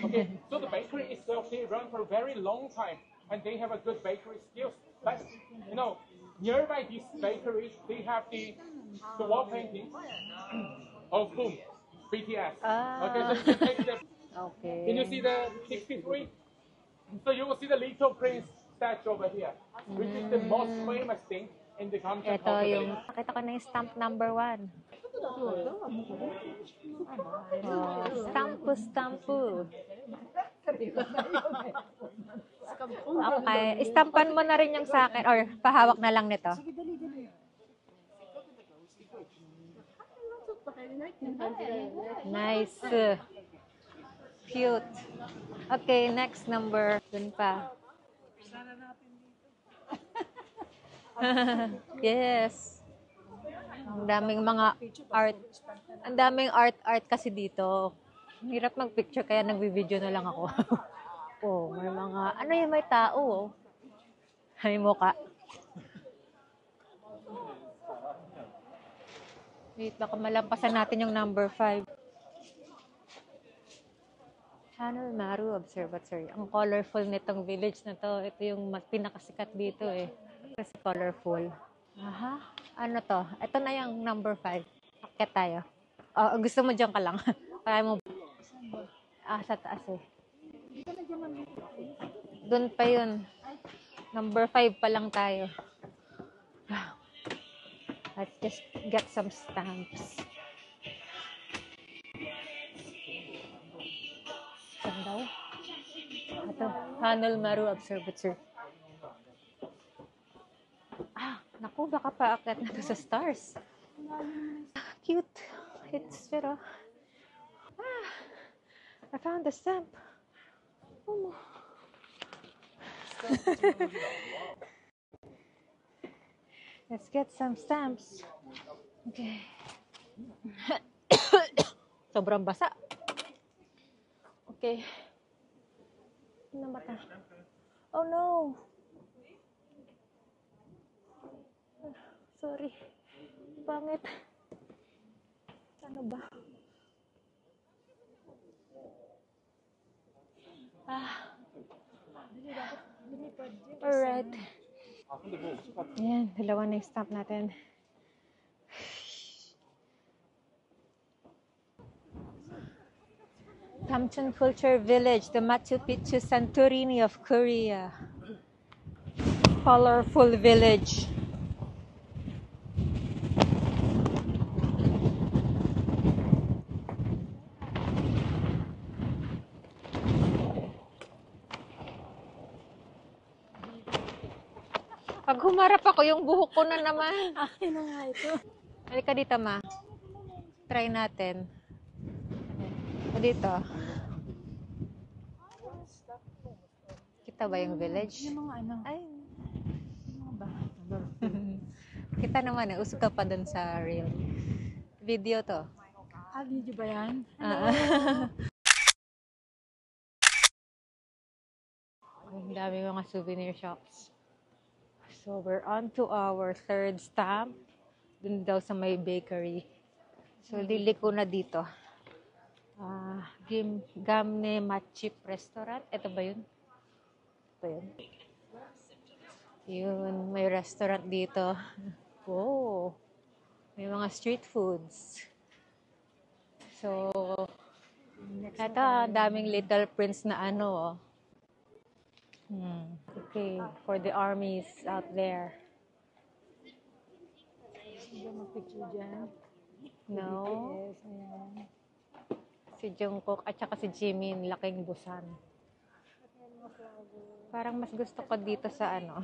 Okay, so the bakery is okay, run for a very long time, and they have a good bakery skills. But you know, nearby this bakery, they have the wall painting of whom? BTS. Okay, so you can take the. Okay. Can you see the 63? So you will see the Little Prince statue over here, which is the most famous thing in the Kamcheon Ito Culture yung, Village. nakita ko na yung stamp number 1. Oh, stampu. Okay, istampan mo na rin yung sa akin, or pahawak na lang nito. Nice. Cute. Okay, next number. Dun pa. Yes. Ang daming mga art. Ang daming art kasi dito. Ang hirap mag-picture kaya nagbi-video na lang ako. Oh, may mga, ano yung may tao oh. May muka. Wait, baka malampasan natin yung number 5. Channel Maru Observatory. Ang colorful nitong village na to. Ito yung pinakasikat dito eh. Kasi colorful. Aha. Ano to? Ito na yung number 5. Akit tayo. Oh, gusto mo dyan ka lang. Kaya mo. Sa taas eh. Doon pa yun. Number 5 pa lang tayo. Let's just get some stamps. Saan daw? Ito, Hanul Maru Observatory. Naku, baka paakyat na to sa stars. Cute. It's, pero, I found the stamp. Oh. Let's get some stamps. Okay. Sobrang basa. Okay. Ano ba ta? Oh no! Sorry. Pangit. Ano ba? Alright. Ayan, dalawa na yung stamp natin. Kamchon Culture Village, the Machu Picchu Santorini of Korea. Colorful village. Pag humarap ako, yung buhok ko na naman. Akin na nga ito. Halika dito, ma. Try natin. O dito. Kita ba yung village? Yung mga ano. Ay. Yung mga bahay. Kita naman eh. Usog ka pa dun sa reel. Video to. Video ba yan? Ang dami mga souvenir shops. So, we're on to our third stamp. Dun daw sa may bakery. So, liliko na dito. Gamne Machip Restaurant. Ito ba yun? Ito yun. Yun, may restaurant dito. Wow! May mga street foods. So, ito, daming Little Prince na ano, oh. Okay, for the armies out there. Hindi mag-picture dyan. No? Yes, ayan. Si Jungkook at saka si Jimin, laking Busan. Parang mas gusto ko dito sa ano,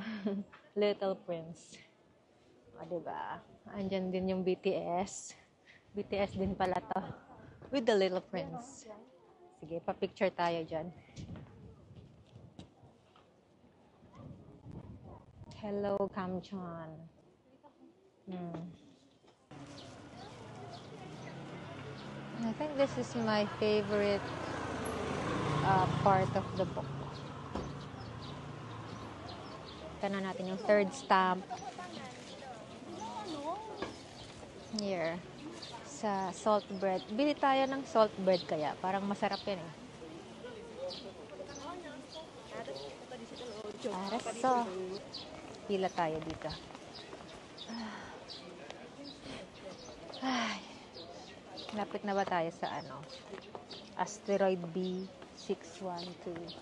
Little Prince. O, diba? Andyan din yung BTS. BTS din pala to. With the Little Prince. Sige, pa-picture tayo dyan. Hello, Kamchon. I think this is my favorite part of the book. Tignan natin yung third stamp. Here. Sa salt bread. Bili tayo ng salt bread kaya. Parang masarap yan eh. Araso. Pila tayo dito. Ay. Lapit na ba tayo sa ano? Asteroid B612.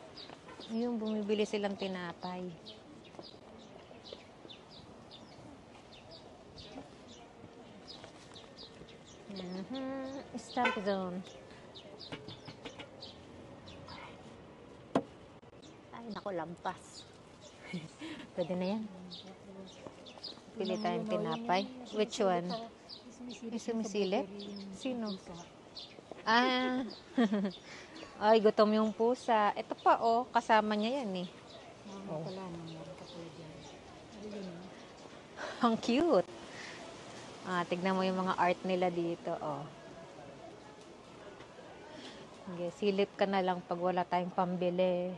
Yung bumibili silang tinapay. Stamp zone. Ay, naku, lampas. Pwede na yan. Pili tayong tinapay. Which one? Yung sumisilip? Sino? Ah. Ay, gutom yung pusa. Ito pa, oh. Kasama niya yan, eh. Oh. Ang cute. Tignan mo yung mga art nila dito, oh. Okay, silip ka na lang pag wala tayong pambili.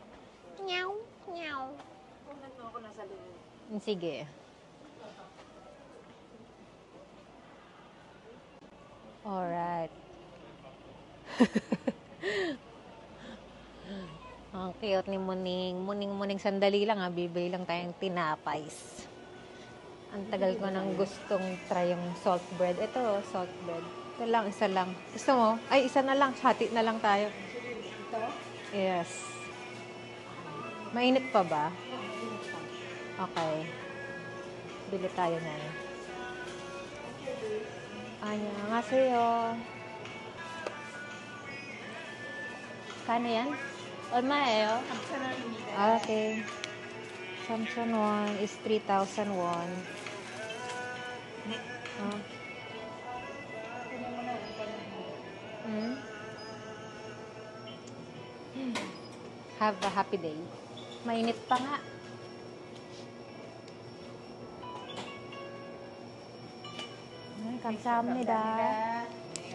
Meow, meow. Sige. Alright. Ang cute ni Muning. Muning, sandali lang, bibili lang tayong tinapais. Ang tagal ko nang gustong try yung salt bread. Ito, salt bread. Ito lang, isa lang. Gusto mo? Ay, isa na lang. Hati na lang tayo. Ito? Yes. Mainit pa ba? Okay. Bili tayo na. Annyeonghaseyo. Kano yan? 얼마예요? 아, okay. 3,000 won is 3,000 won. Oh. Have a happy day. Mainit pa nga. Ay, kamsahamnida.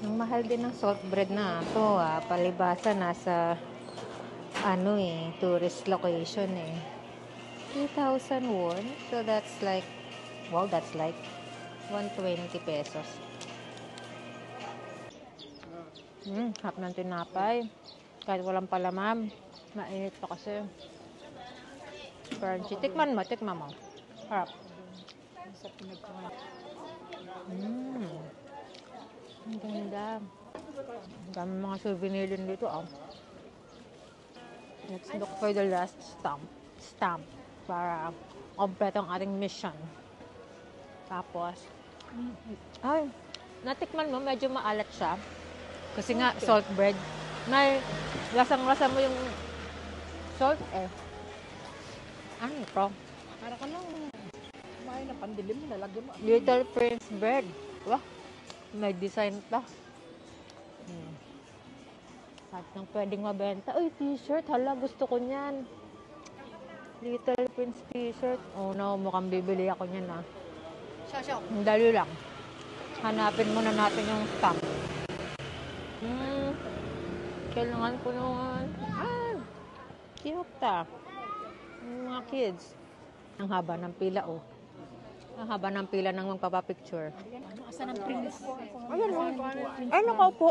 Ang mahal din ng salt bread na ito. Palibasa nasa tourist location eh. 3,000 won. So that's like, wow, that's like 120 pesos. Hap ng tinapay. Kahit walang palamam. Mainit pa kasi. Crunchy. Tikman mo. Harap. Ang ganda. Ang dami mga souvenir din dito. Let's look for the last stamp. Para kompleto ang ating mission. Tapos, ay, natikman mo, medyo maalat siya. Kasi nga, salt bread. May lasang-lasa mo yung salt eh. Ano ito? Para ka lang kumain na pandilim mo, nalagyan mo. Little Prince bread. Wah, may design pa. Sabi nang pwedeng mabenta. Uy, t-shirt. Hala, gusto ko niyan. Little Prince t-shirt. Oh no, mukhang bibili ako niyan Dali lang. Hanapin muna natin yung stamp. Kailangan ko naman. Cute yung mga kids. Ang haba ng pila Ang haba ng pila ng magpapapicture. Asan ang prince? Ayan o. Ay, nakaupo.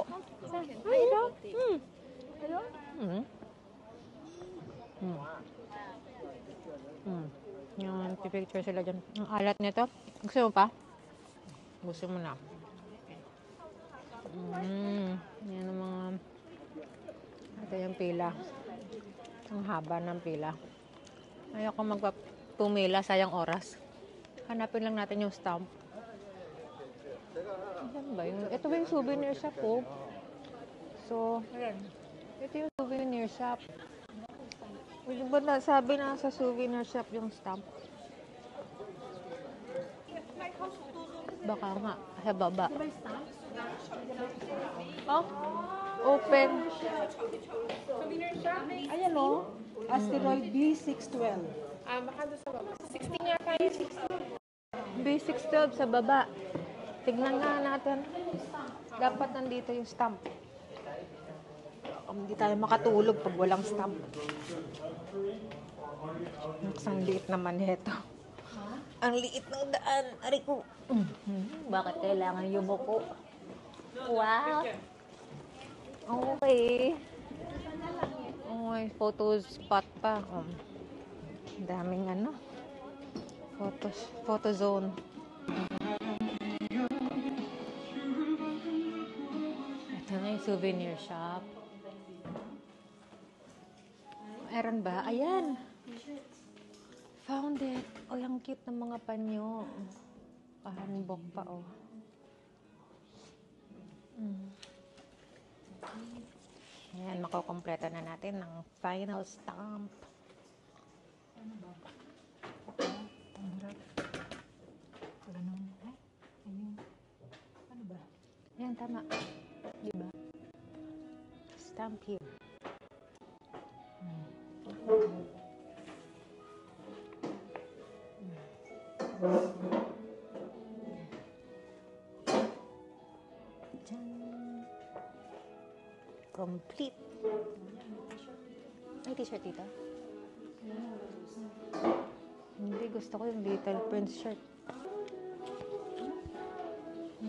Ay, ito. Yung pipicture sila dyan. Ang alat nito. Gusto mo pa? Gusto mo na. Yan ang mga... Ito yung pila. Ang haba ng pila. Ayoko magpumila, sayang oras. Hanapin lang natin yung stamp. Ano ba yun? Ito ba yung souvenir shop So, ito yung souvenir shop. Di ba sabi na sa souvenir shop yung stamp? Baka nga, sa baba. Open. Ayan o. Asteroid B612. Baka doon sa baba. 16 nga tayo, 16. B612 sa baba. Tignan nga natin. Dapat nandito yung stamp. Hindi tayo makatulog pag walang stamp. Ang liit naman ito. Ang liit ng daan. Aray ko. Bakit kailangan yumuko? Wow. Okay. May photo spot pa. Daming photo zone. Ito na yung souvenir shop. Meron ba? Ayan. Found it. Ang cute ng mga panyo. Pahanbok pa, Ayan, makukompleto na natin ng final stamp. Ano ba? Ano ba? Ayan, tama. Diba? Stamp here. Complete. Ay, t-shirt dito? Hindi, gusto ko yung Little Prince shirt.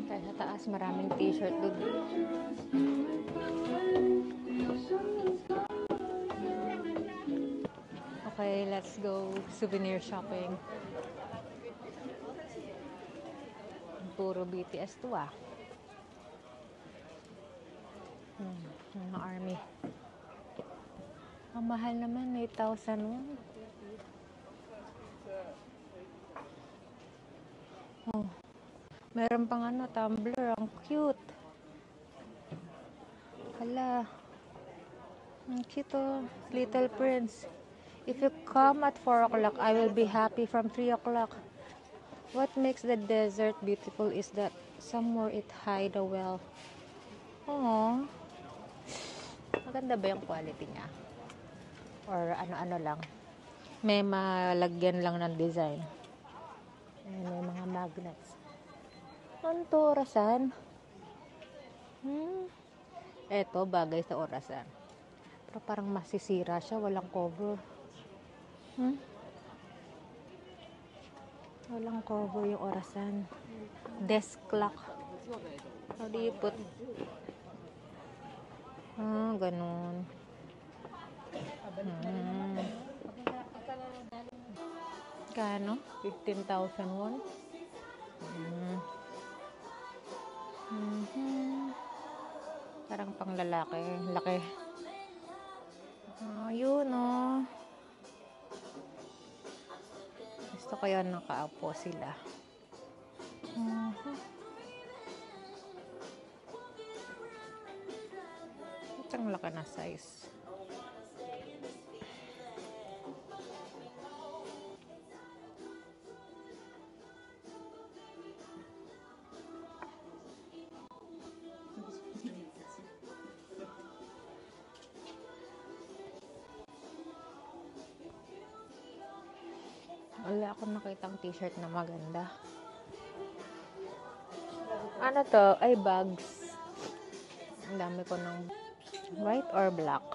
Kaya sa taas, maraming t-shirt doon. Okay, let's go souvenir shopping. Puro BTS to mga army. Ang mahal naman, 8,000 won. Meron pang tumbler. Ang cute. Hala. Ang cute oh. Little Prince. If you come at 4 o'clock, I will be happy from 3 o'clock. What makes the desert beautiful is that somewhere it hide a well. Oh. Maganda ba yung quality niya? Or ano-ano lang? May malagyan lang ng design. Ayan, may mga magnets. Ano to, orasan? Eto, bagay sa orasan. Pero parang masisira siya, walang cover. Walang cover yung orasan. Desk clock. How do you put? Ganun. Kano? 15,000 won? Parang pang lalaki. Laki. Yun oh. Gusto ko yan nakaupo sila. Ito ang laki na size. Wala akong nakitang t-shirt na maganda. Ano to? Ay, bags. Ang dami ko ng white or black.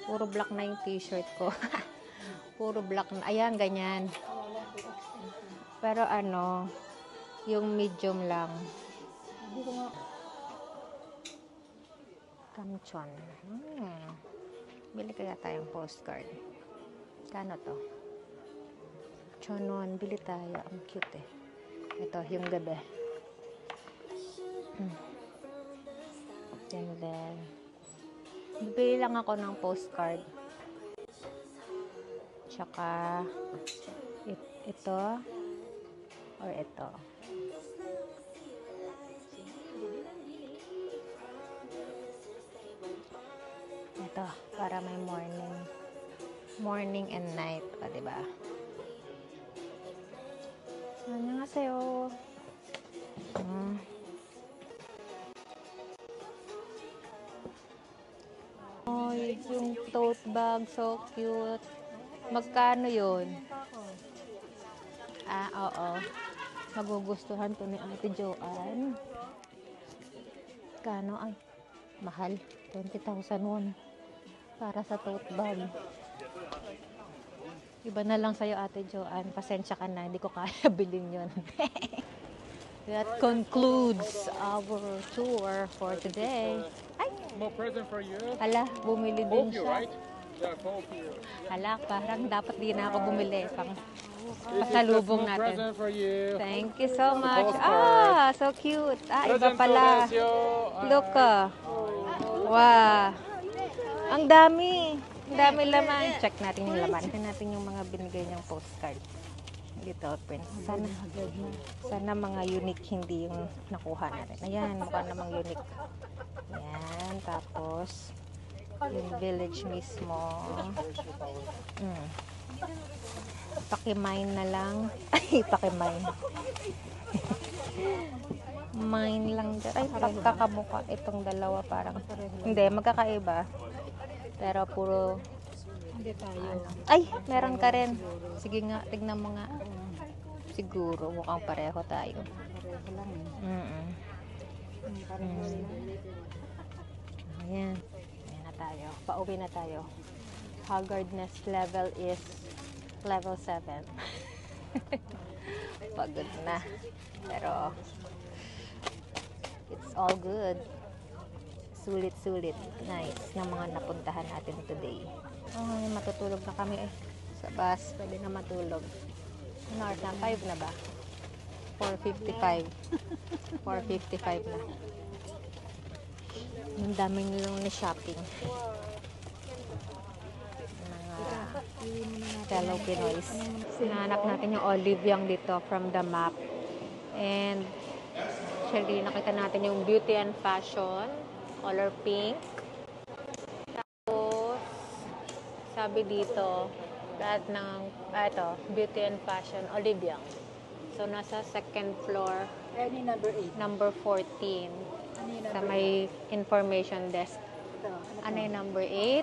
Puro black na yung t-shirt ko. Puro black na. Ayan, ganyan. Pero ano, yung medium lang. Kamchon. Bili kaya tayong postcard. Kano to? Chonon. Bili tayo. Ang cute eh. Ito, yung gabi. And then, bili lang ako ng postcard. Tsaka, ito. Or ito. Ito, para may morning and night, pa, diba? 안녕하세요. Oh, yung tote bag, so cute. Magkano yun? Oo. Magugustuhan to ni Ate Joanne. Kano? Ay, mahal. 20,000 won. Para sa tote bag. Iba na lang sa'yo, Ate Joanne. Pasensya ka na, hindi ko kaya bilhin yun. That concludes our tour for today. Ay! More present for you. Hala, bumili din Both you, siya. right? Yeah, both you. Hala, parang dapat di na ako bumili. Pang This is pasalubong the small natin. present for you. Thank you so much. Postcard. So cute. Iba Present pala. to Lesio. Look, wow. Ang dami. Ang dami laman. Check natin yung laman. Check natin yung mga binigay niyang postcard. Little Prince. Sana mga unique hindi yung nakuha natin. Ayan, mukha namang unique. Ayan, tapos yung village mismo. Pakimine na lang. Ay, pakimine. Mine lang dyan. Ay, pagkakamuka. Itong dalawa parang. Hindi, magkakaiba. Pero puro. Ay, meron ka rin. Sige nga, tignan mo nga. Siguro, mukhang pareho tayo. Ayan. Ayan na tayo. Pauwi na tayo. Haggardness level is level 7. Pagod na. Pero, it's all good. Sulit-sulit. Nice na mga napuntahan natin today. Ay, matutulog na kami eh. Sa bus, pwede na matulog. Ano oras na? 5 na ba? 4:55. 4:55 na. Ang daming nilong na shopping. Mga fellow Pinoys. Sinahanap natin yung olive young dito from the map. And actually, nakita natin yung beauty and fashion. Color pink. Tapos, sabi dito, lahat ng, ito, beauty and fashion, Olive Young. So, nasa second floor, Any number 8. number 14. Ano yung Sa number may information desk. 8? Ito. Ano yung number 8?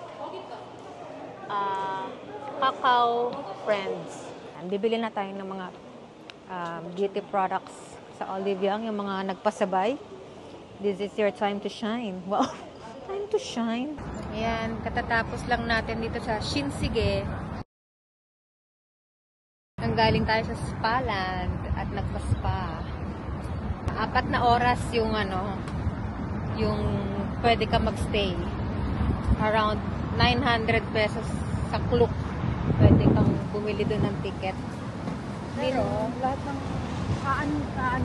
Cacao Friends. Bibili na tayo ng mga beauty products sa Olive Young, yung mga nagpasabay. This is your time to shine. Wow! Time to shine. Ayan, katatapos lang natin dito sa Shinsegae. Ang galing tayo sa Spaland at nagpa-spa. 4 na oras yung yung pwede ka magstay. Around 900 pesos sa Klook. Pwede kang bumili doon ng ticket. Pero, lahat ng ano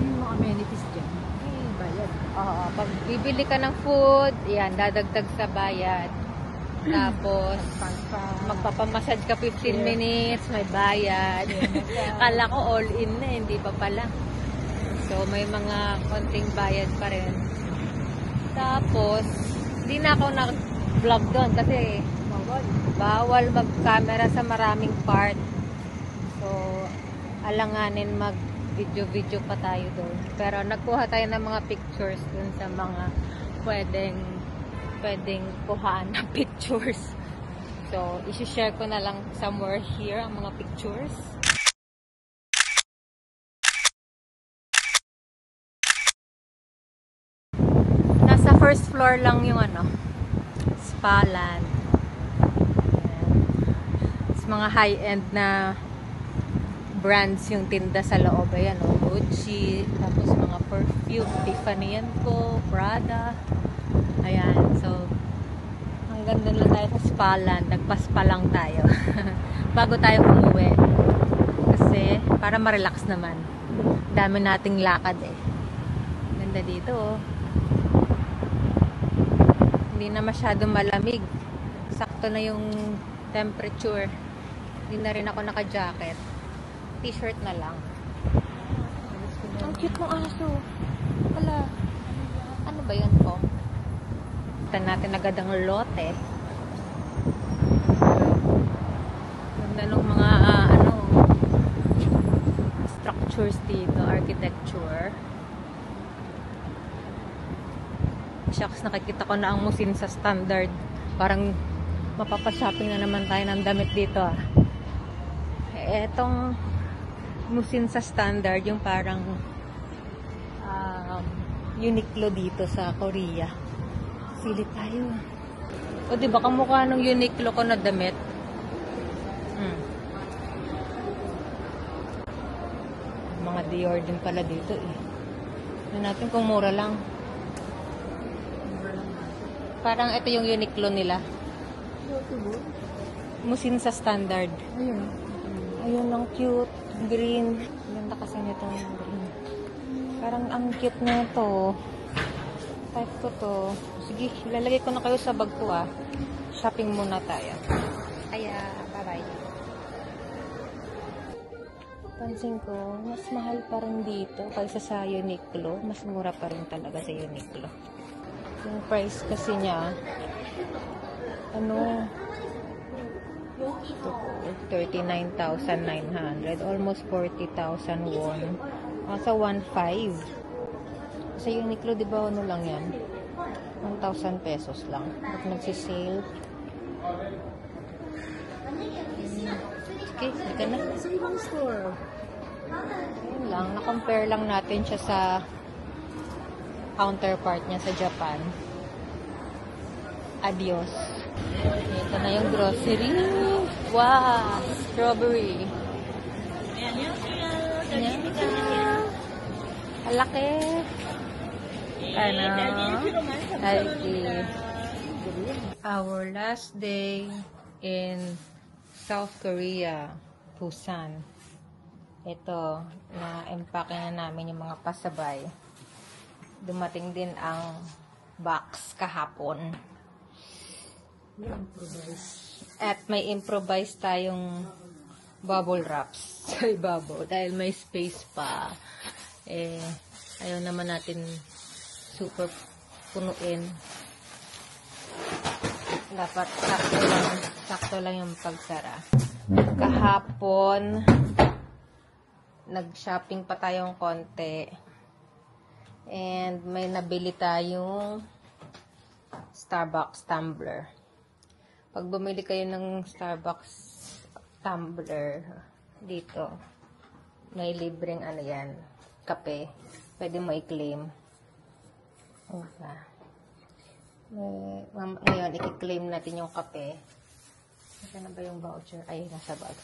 yung mga amenities dyan? May bayad. Oo, pag bibili ka ng food, yan, dadagdag sa bayad. Tapos, magpapamassage ka 15 minutes, may bayad. Kala ko all in na, hindi pa pala. So, may mga konting bayad pa rin. Tapos, hindi na ako nag-vlog doon kasi bawal mag-camera sa maraming part. So, alanganin mag-video-video pa tayo doon. Pero nagkuha tayo ng mga pictures doon sa mga pwedeng kuhaan na pictures. So, isi-share ko na lang somewhere here ang mga pictures. Nasa first floor lang yung Spaland. Mga high-end na brands yung tinda sa loob. Ayan, Gucci, tapos mga perfume, Tiffany & Co, Prada. Ayan, so hanggang doon lang tayo sa Spaland. Nagpaspa lang tayo bago tayo umuwi kasi para ma-relax naman. Dami nating lakad ganda dito. Hindi na masyadong malamig, sakto na yung temperature. Hindi na rin ako naka-jacket. T-shirt na lang. Ang cute ng aso. Wala. Ano ba yun po? Ito natin agad ang lote. Ganda ng mga structures dito. Architecture. Shucks, nakikita ko na ang Musin sa Standard. Parang mapapashopping na naman tayo ng damit dito Etong Musin sa Standard, yung parang Uniqlo dito sa Korea. Silip tayo. O diba kamukha ng Uniqlo ko na damit? Mga Dior din pala dito Tignan natin kung mura lang. Parang ito yung Uniqlo nila. Musin sa Standard. Ayun, ang cute. Green. Ganda kasi nito yung green. Parang ang cute na ito. Type ko to. Sige, ilalagay ko na kayo sa bag ko Shopping muna tayo. Bye-bye. Pansin ko, mas mahal pa rin dito kaysa sa Uniqlo. Mas mura pa rin talaga sa Uniqlo. Yung price kasi niya, 39,900, almost 40,000 won. Sa 1,500. Sa Uniqlo, di ba lang yan? 1,000 pesos lang. At nagsisale. Okay, hindi ka na. Sa ibang store. Ayun lang, na-compare lang natin siya sa counterpart niya sa Japan. Adios. Ito na yung grocery. Wow! Strawberry. Malaki. Our last day in South Korea, Busan. Ito, na-empake na namin yung mga pasabay. Dumating din ang box kahapon. At may improvise tayong bubble wraps sa ibabaw dahil may space pa. Ayaw naman natin super punuin. Dapat sakto lang yung pagsara. Kahapon, nag-shopping pa tayong konti. And may nabili tayong Starbucks tumbler. Pag bumili kayo ng Starbucks tumbler dito, may libreng ano yan, kape. Pwede mo i-claim. Okay. Ngayon, i-claim natin yung kape. Ito na ba yung voucher? Ay, nasa box.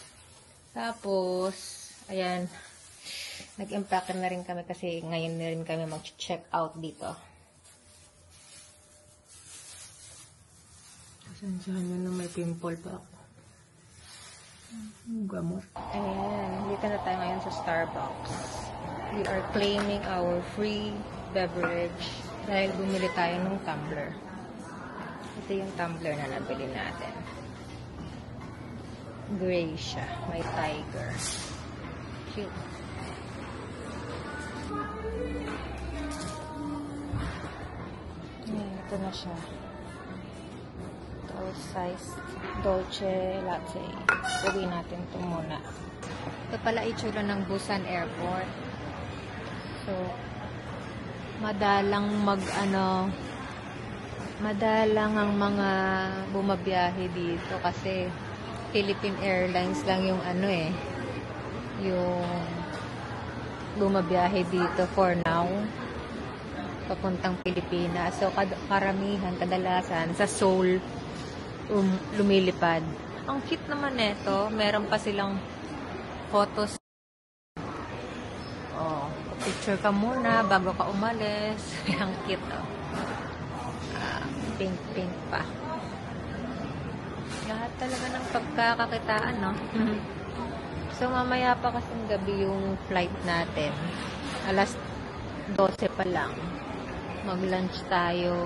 Tapos, ayan, nag-impake na rin kami kasi ngayon na rin kami mag-check out dito. Asan na may pimple pa ako. Gamot. Ayan, dito na tayo ngayon sa Starbucks. We are claiming our free beverage dahil bumili tayo ng tumbler. Ito yung tumbler na nabili natin. Gray siya. May tiger. Cute. Ayan, ito na siya. Ito size Dolce Latte. Uwi natin ito muna. Ito pala itsura ng Busan Airport. So, madalang madalang ang mga bumabiyahe dito kasi Philippine Airlines lang yung yung bumabiyahe dito for now papuntang Pilipinas. So, kadalasan sa Seoul lumilipad. Ang cute naman nito. Meron pa silang photos. Oh, picture ka muna bago ka umalis. Ang cute, oh. Pink pa. Lahat talaga ng pagkakakitaan, no? So, mamaya pa kasing gabi yung flight natin. Alas 12 pa lang. Mag-lunch tayo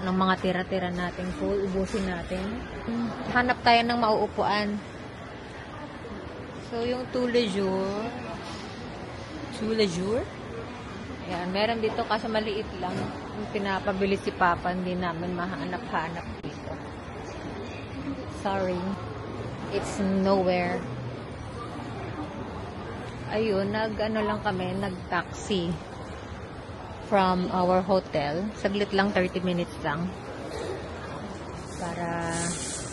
ng mga tira-tira natin food. Ubusin natin. Hanap tayo ng mauupuan. So, yung tous les jours. Ayan, meron dito kasi maliit lang. Yung pinapabili si Papa, hindi namin mahanap-hanap dito. Sorry. It's nowhere. Ayun, nag-taxi from our hotel. Saglit lang, 30 minutes lang. Para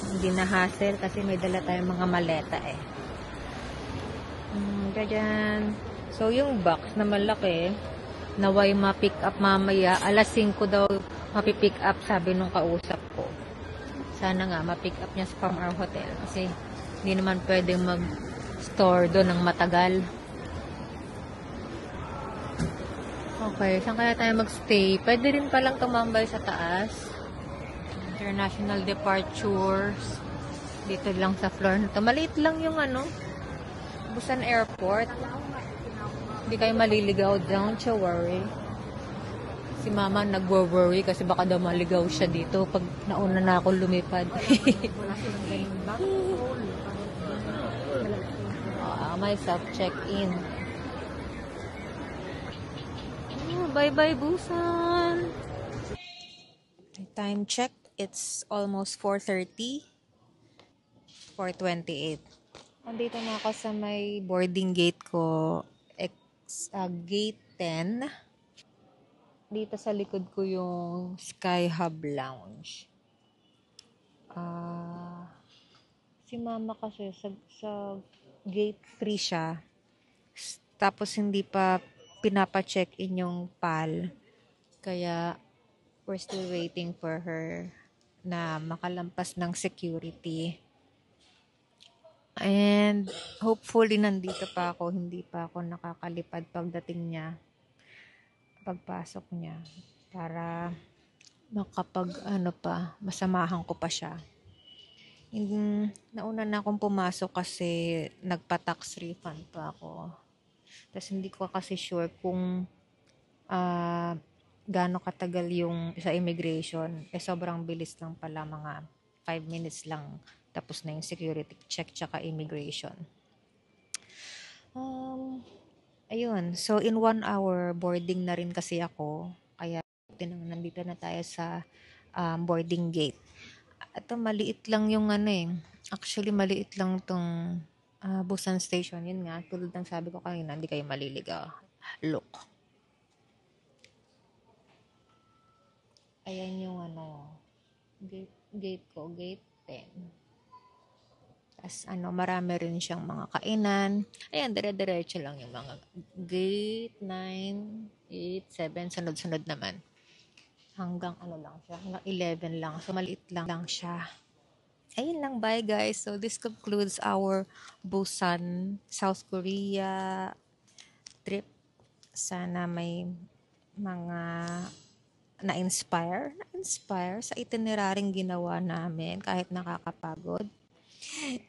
hindi na hassle kasi may dala tayong mga maleta eh. Ganyan. So, yung box na malaki, naway ma-pick up mamaya. Alas 5 daw mapipick up, sabi nung kausap ko. Sana nga, ma-pick up niya from our hotel. Kasi, hindi naman pwedeng mag-store doon ng matagal. Okay, saan kaya tayo mag-stay? Pwede rin palang tumambay sa taas. International Departures. Dito lang sa floor na to. Maliit lang yung Busan Airport. Hindi kayo maliligaw. Don't you worry. Si Mama nagwo-worry kasi baka daw maligaw siya dito pag nauna na ako lumipad. May self-check-in. Bye-bye, Busan! Time check. It's almost 4:30. 4:28. Nandito na ako sa may boarding gate ko. Gate 10. Dito sa likod ko yung Sky Hub Lounge. Si Mama kasi sa gate 3 siya. Tapos hindi pa pinapa-check-in yung PAL. Kaya we're still waiting for her na makalampas ng security. And hopefully nandito pa ako, hindi pa ako nakakalipad pagdating niya, pagpasok niya, para masamahan ko pa siya. Nauna na akong pumasok kasi nagpa-tax refund pa ako. Tapos hindi ko kasi sure kung gaano katagal yung sa immigration. Sobrang bilis lang pala, mga 5 minutes lang. Tapos na yung security check tsaka immigration. Ayun. So, in 1 hour, boarding na rin kasi ako. Kaya, nandito na tayo sa boarding gate. Ito, maliit lang yung ano eh. Actually, maliit lang tong Busan Station. Yun nga, tulad ng sabi ko kanina, hindi kayo maliligaw. Look. Ayan yung ano, gate ko, gate 10. Tapos marami rin siyang mga kainan. Ayan, dire-diretso lang yung mga gate 9, 8, 7, sunod-sunod naman. Hanggang lang siya, hanggang 11 lang. So, maliit lang siya. Ayun lang, bye guys. So, this concludes our Busan, South Korea trip. Sana may mga na-inspire sa itineraryong ginawa namin kahit nakakapagod.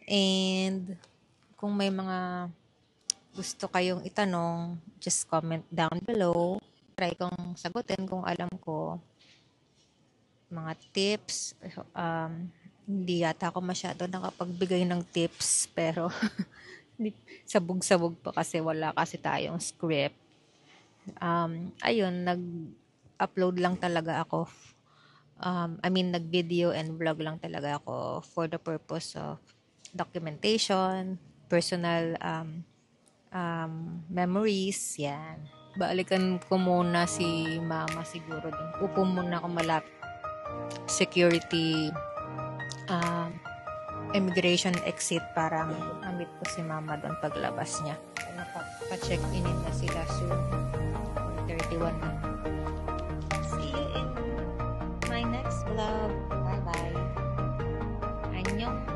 And kung may mga gusto kayong itanong, just comment down below. Try kong sagutin kung alam ko. Mga tips. Hindi yata ako masyado nakapagbigay ng tips, pero sabog-sabog pa kasi wala kasi tayong script. Ayun, nag-upload lang talaga ako. Nag-video and vlog lang talaga ako for the purpose of documentation, personal memories, yan. Balikan ko muna si mama siguro dun. Upo muna ako malapit. Security immigration exit para ma-meet ko si mama doon paglabas niya. Pa-check-in na sila soon. 31 na. See you in my next vlog. Bye-bye. Annyeong.